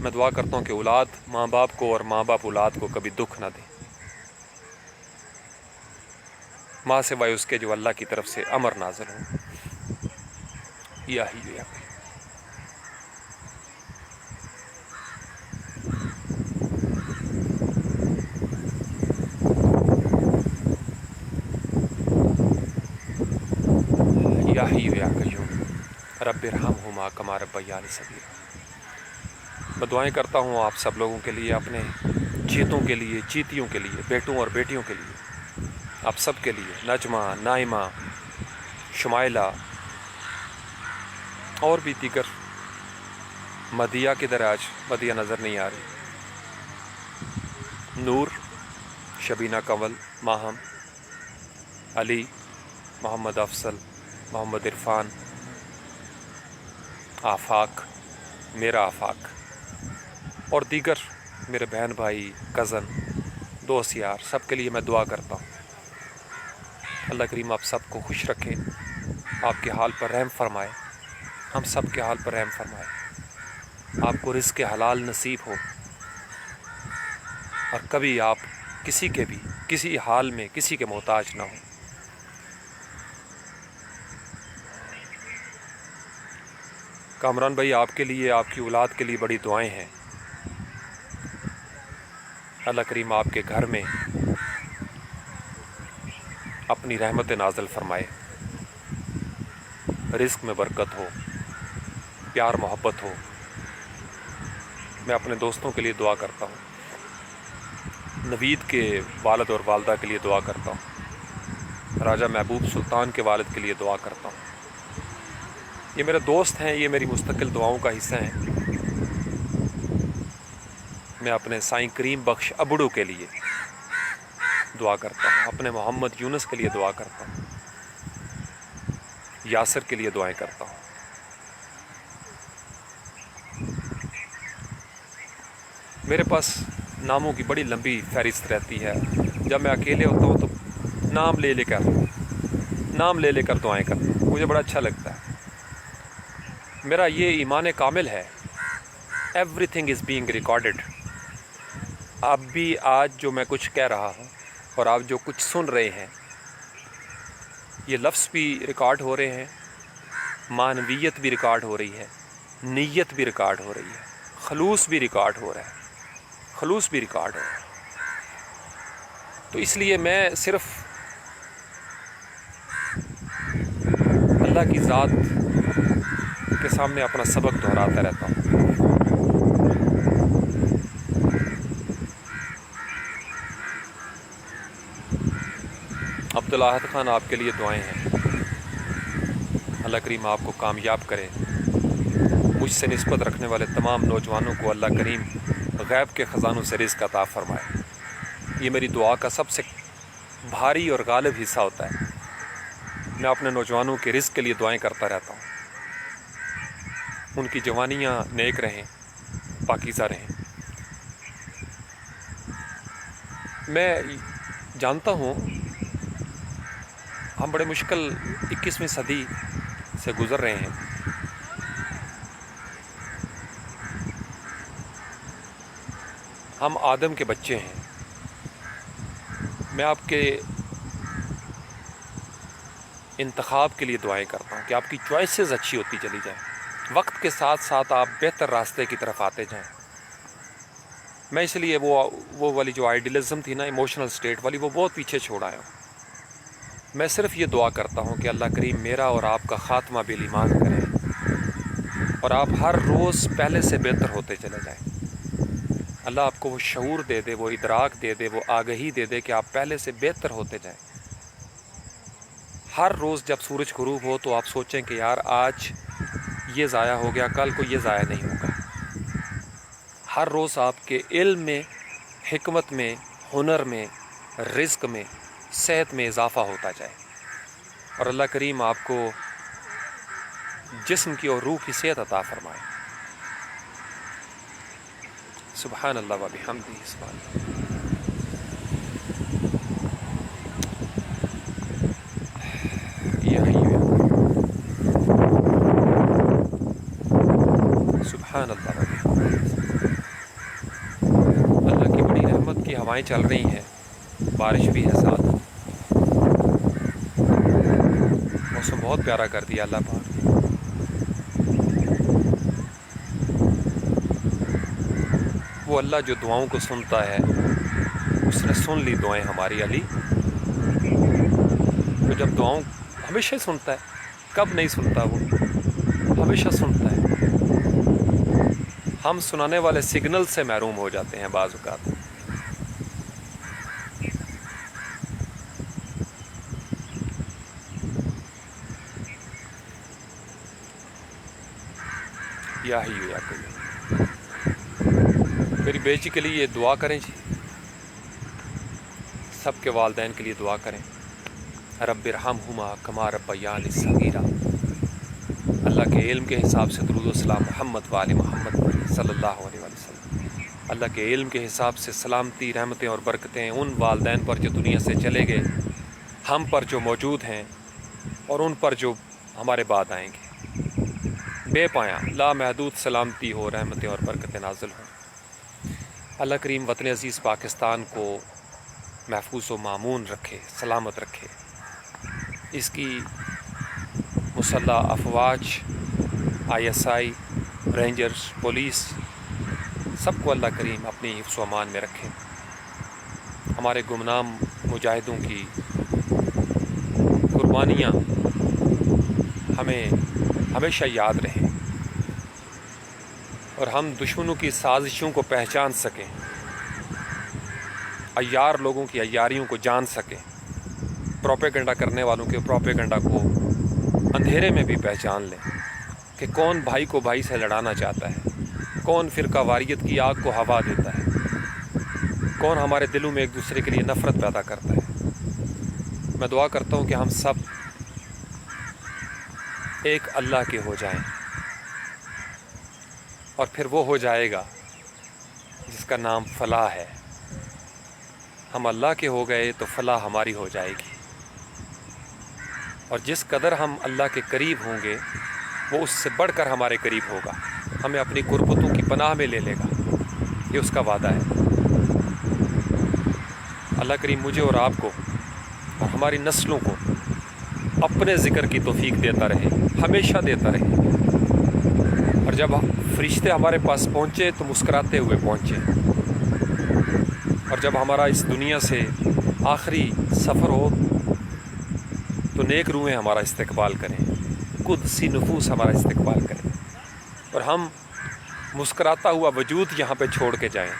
میں دعا کرتا ہوں کہ اولاد ماں باپ کو اور ماں باپ اولاد کو کبھی دکھ نہ دے، ماں سوائے اس کے جو اللہ کی طرف سے امر نازل ہو۔ یا حی یا قیوم۔ یا حی یا قیوم رب ارحمہما کما ربیانی صغیرا۔ میں دعائیں کرتا ہوں آپ سب لوگوں کے لیے، اپنے چیتوں کے لیے، چیتیوں کے لیے، بیٹوں اور بیٹیوں کے لیے، آپ سب کے لیے، نجمہ، نائمہ، شمائلہ اور بھی دیگر۔ مدیہ کدھر آج؟ مدیہ نظر نہیں آ رہی۔ نور، شبینہ کنول، ماہم، علی، محمد افضل، محمد عرفان، آفاق، میرا آفاق اور دیگر میرے بہن بھائی، کزن، دوست یار، سب کے لیے میں دعا کرتا ہوں۔ اللہ کریم آپ سب کو خوش رکھے، آپ کے حال پر رحم فرمائے، ہم سب کے حال پر رحم فرمائے، آپ کو رزق حلال نصیب ہو، اور کبھی آپ کسی کے بھی کسی حال میں کسی کے محتاج نہ ہوں۔ کامران بھائی، آپ کے لیے، آپ کی اولاد کے لیے بڑی دعائیں ہیں۔ اللہ کریم آپ کے گھر میں اپنی رحمت نازل فرمائے، رزق میں برکت ہو، پیار محبت ہو۔ میں اپنے دوستوں کے لیے دعا کرتا ہوں، نوید کے والد اور والدہ کے لیے دعا کرتا ہوں، راجہ محبوب سلطان کے والد کے لیے دعا کرتا ہوں۔ یہ میرے دوست ہیں، یہ میری مستقل دعاؤں کا حصہ ہیں۔ میں اپنے سائیں کریم بخش ابڑو کے لیے دعا کرتا ہوں، اپنے محمد یونس کے لیے دعا کرتا ہوں، یاسر کے لیے دعائیں کرتا ہوں۔ میرے پاس ناموں کی بڑی لمبی فہرست رہتی ہے، جب میں اکیلے ہوتا ہوں تو نام لے لے کر دعائیں کرتا ہوں، مجھے بڑا اچھا لگتا ہے۔ میرا یہ ایمان کامل ہے، every thing is being recorded. اب بھی آج جو میں کچھ کہہ رہا ہوں اور آپ جو کچھ سن رہے ہیں، یہ لفظ بھی ریکارڈ ہو رہے ہیں، معنویت بھی ریکارڈ ہو رہی ہے، نیت بھی ریکارڈ ہو رہی ہے، خلوص بھی ریکارڈ ہو رہا ہے، خلوص بھی ریکارڈ ہو رہا ہے۔ تو اس لیے میں صرف اللہ کی ذات کے سامنے اپنا سبق دہراتا رہتا ہوں۔ عبدالاحد خان، آپ کے لیے دعائیں ہیں، اللہ کریم آپ کو کامیاب کرے۔ مجھ سے نسبت رکھنے والے تمام نوجوانوں کو اللہ کریم غیب کے خزانوں سے رزق عطا فرمائے۔ یہ میری دعا کا سب سے بھاری اور غالب حصہ ہوتا ہے۔ میں اپنے نوجوانوں کے رزق کے لیے دعائیں کرتا رہتا ہوں، ان کی جوانیاں نیک رہیں، پاکیزہ رہیں۔ میں جانتا ہوں ہم بڑے مشکل 21ویں صدی سے گزر رہے ہیں۔ ہم آدم کے بچے ہیں۔ میں آپ کے انتخاب کے لیے دعائیں کرتا ہوں کہ آپ کی چوائسز اچھی ہوتی چلی جائیں، وقت کے ساتھ ساتھ آپ بہتر راستے کی طرف آتے جائیں۔ میں اس لیے وہ والی جو آئیڈیلزم تھی نا، ایموشنل سٹیٹ والی، وہ بہت پیچھے چھوڑ آیا ہوں۔ میں صرف یہ دعا کرتا ہوں کہ اللہ کریم میرا اور آپ کا خاتمہ بالایمان کرے، اور آپ ہر روز پہلے سے بہتر ہوتے چلے جائیں۔ اللہ آپ کو وہ شعور دے دے، وہ ادراک دے دے، وہ آگہی دے دے کہ آپ پہلے سے بہتر ہوتے جائیں۔ ہر روز جب سورج غروب ہو تو آپ سوچیں کہ یار آج یہ ضائع ہو گیا، کل کو یہ ضائع نہیں ہوگا۔ ہر روز آپ کے علم میں، حکمت میں، ہنر میں، رزق میں، صحت میں اضافہ ہوتا جائے، اور اللہ کریم آپ کو جسم کی اور روح کی صحت عطا فرمائے۔ سبحان اللہ و بحمدہ سبحان اللہ. یا حی یا سبحان اللہ و بحمدہ. اللہ کی بڑی رحمت کی ہوائیں چل رہی ہیں, بارش بھی ہے ساتھ. موسم بہت پیارا کر دیا اللہ پاک نے. وہ اللہ جو دعاؤں کو سنتا ہے, اس نے سن لی دعائیں ہماری علی. وہ جب دعاؤں ہمیشہ سنتا ہے, کب نہیں سنتا, وہ ہمیشہ سنتا ہے. ہم سنانے والے سگنل سے محروم ہو جاتے ہیں بعض اوقات. یا ہی یا کوئی. میری بیٹی کے لیے یہ دعا کریں جی, سب کے والدین کے لیے دعا کریں. رب ارحمہما کما ربیانی صغیرا. اللہ کے علم کے حساب سے درود و سلام محمد و آل محمد صلی اللہ علیہ وسلم. اللہ کے علم کے حساب سے سلامتی, رحمتیں اور برکتیں ان والدین پر جو دنیا سے چلے گئے, ہم پر جو موجود ہیں, اور ان پر جو ہمارے بعد آئیں گے. بے پایا لامحدود سلامتی ہو, رحمتیں اور برکتیں نازل ہوں. اللہ کریم وطن عزیز پاکستان کو محفوظ و مامون رکھے, سلامت رکھے. اس کی مسلح افواج, ISI, رینجرز, پولیس, سب کو اللہ کریم اپنی حفظ و امان میں رکھے. ہمارے گمنام مجاہدوں کی قربانیاں ہمیں ہمیشہ یاد رہیں, اور ہم دشمنوں کی سازشوں کو پہچان سکیں, عیار لوگوں کی عیاریوں کو جان سکیں, پروپیگنڈا کرنے والوں کے پروپیگنڈا کو اندھیرے میں بھی پہچان لیں کہ کون بھائی کو بھائی سے لڑانا چاہتا ہے, کون فرقہ واریت کی آگ کو ہوا دیتا ہے, کون ہمارے دلوں میں ایک دوسرے کے لیے نفرت پیدا کرتا ہے. میں دعا کرتا ہوں کہ ہم سب ایک اللہ کے ہو جائیں, اور پھر وہ ہو جائے گا جس کا نام فلاح ہے. ہم اللہ کے ہو گئے تو فلاح ہماری ہو جائے گی, اور جس قدر ہم اللہ کے قریب ہوں گے وہ اس سے بڑھ کر ہمارے قریب ہوگا, ہمیں اپنی قربتوں کی پناہ میں لے لے گا. یہ اس کا وعدہ ہے. اللہ کریم مجھے اور آپ کو اور ہماری نسلوں کو اپنے ذکر کی توفیق دیتا رہے, ہمیشہ دیتا رہے. اور جب فرشتے ہمارے پاس پہنچے تو مسکراتے ہوئے پہنچے, اور جب ہمارا اس دنیا سے آخری سفر ہو تو نیک روحیں ہمارا استقبال کریں, قدسی نفوس ہمارا استقبال کریں, اور ہم مسکراتا ہوا وجود یہاں پہ چھوڑ کے جائیں.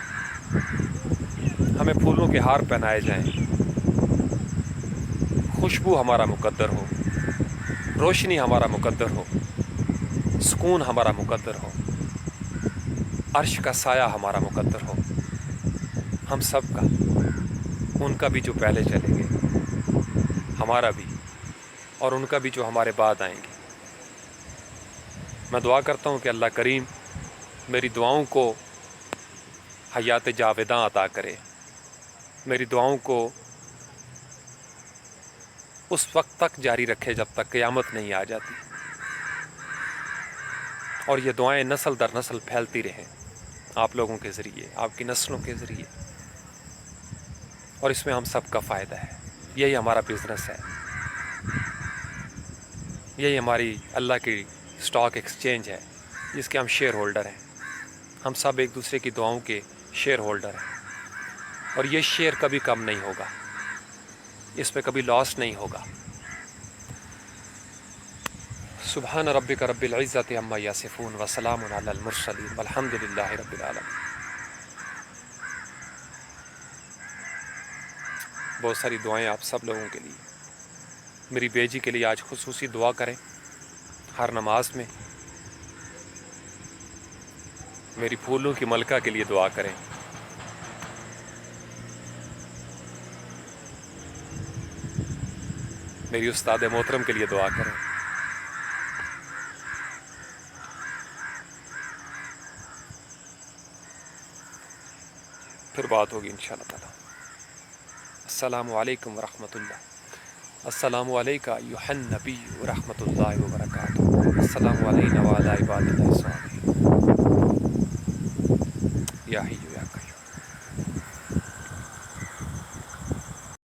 ہمیں پھولوں کے ہار پہنائے جائیں, خوشبو ہمارا مقدر ہو, روشنی ہمارا مقدر ہو, سکون ہمارا مقدر ہو, عرش کا سایہ ہمارا مقدر ہو. ہم سب کا, ان کا بھی جو پہلے چلیں گے, ہمارا بھی, اور ان کا بھی جو ہمارے بعد آئیں گے. میں دعا کرتا ہوں کہ اللہ کریم میری دعاؤں کو حیات جاوداں عطا کرے, میری دعاؤں کو اس وقت تک جاری رکھے جب تک قیامت نہیں آ جاتی, اور یہ دعائیں نسل در نسل پھیلتی رہیں آپ لوگوں کے ذریعے, آپ کی نسلوں کے ذریعے, اور اس میں ہم سب کا فائدہ ہے. یہی ہمارا بزنس ہے, یہی ہماری اللہ کی اسٹاک ایکسچینج ہے جس کے ہم شیئر ہولڈر ہیں. ہم سب ایک دوسرے کی دعاؤں کے شیئر ہولڈر ہیں, اور یہ شیئر کبھی کم نہیں ہوگا, اس میں کبھی لاس نہیں ہوگا. سبحان ربک رب العزت عما یصفون وسلام علی المرسلین والحمد للہ رب العالمین. بہت ساری دعائیں آپ سب لوگوں کے لیے. میری بیٹی کے لیے آج خصوصی دعا کریں ہر نماز میں. میری پھولوں کی ملکہ کے لیے دعا کریں. میری استاد محترم کے لیے دعا کریں. پھر بات ہوگی انشاءاللہ تعالی. السلام علیکم ورحمۃ اللہ. السلام علیکم ایھا النبی ورحمۃ اللہ وبرکاتہ. السلام علینا وعلی عباد اللہ الصالحین. یا حی یا قیوم.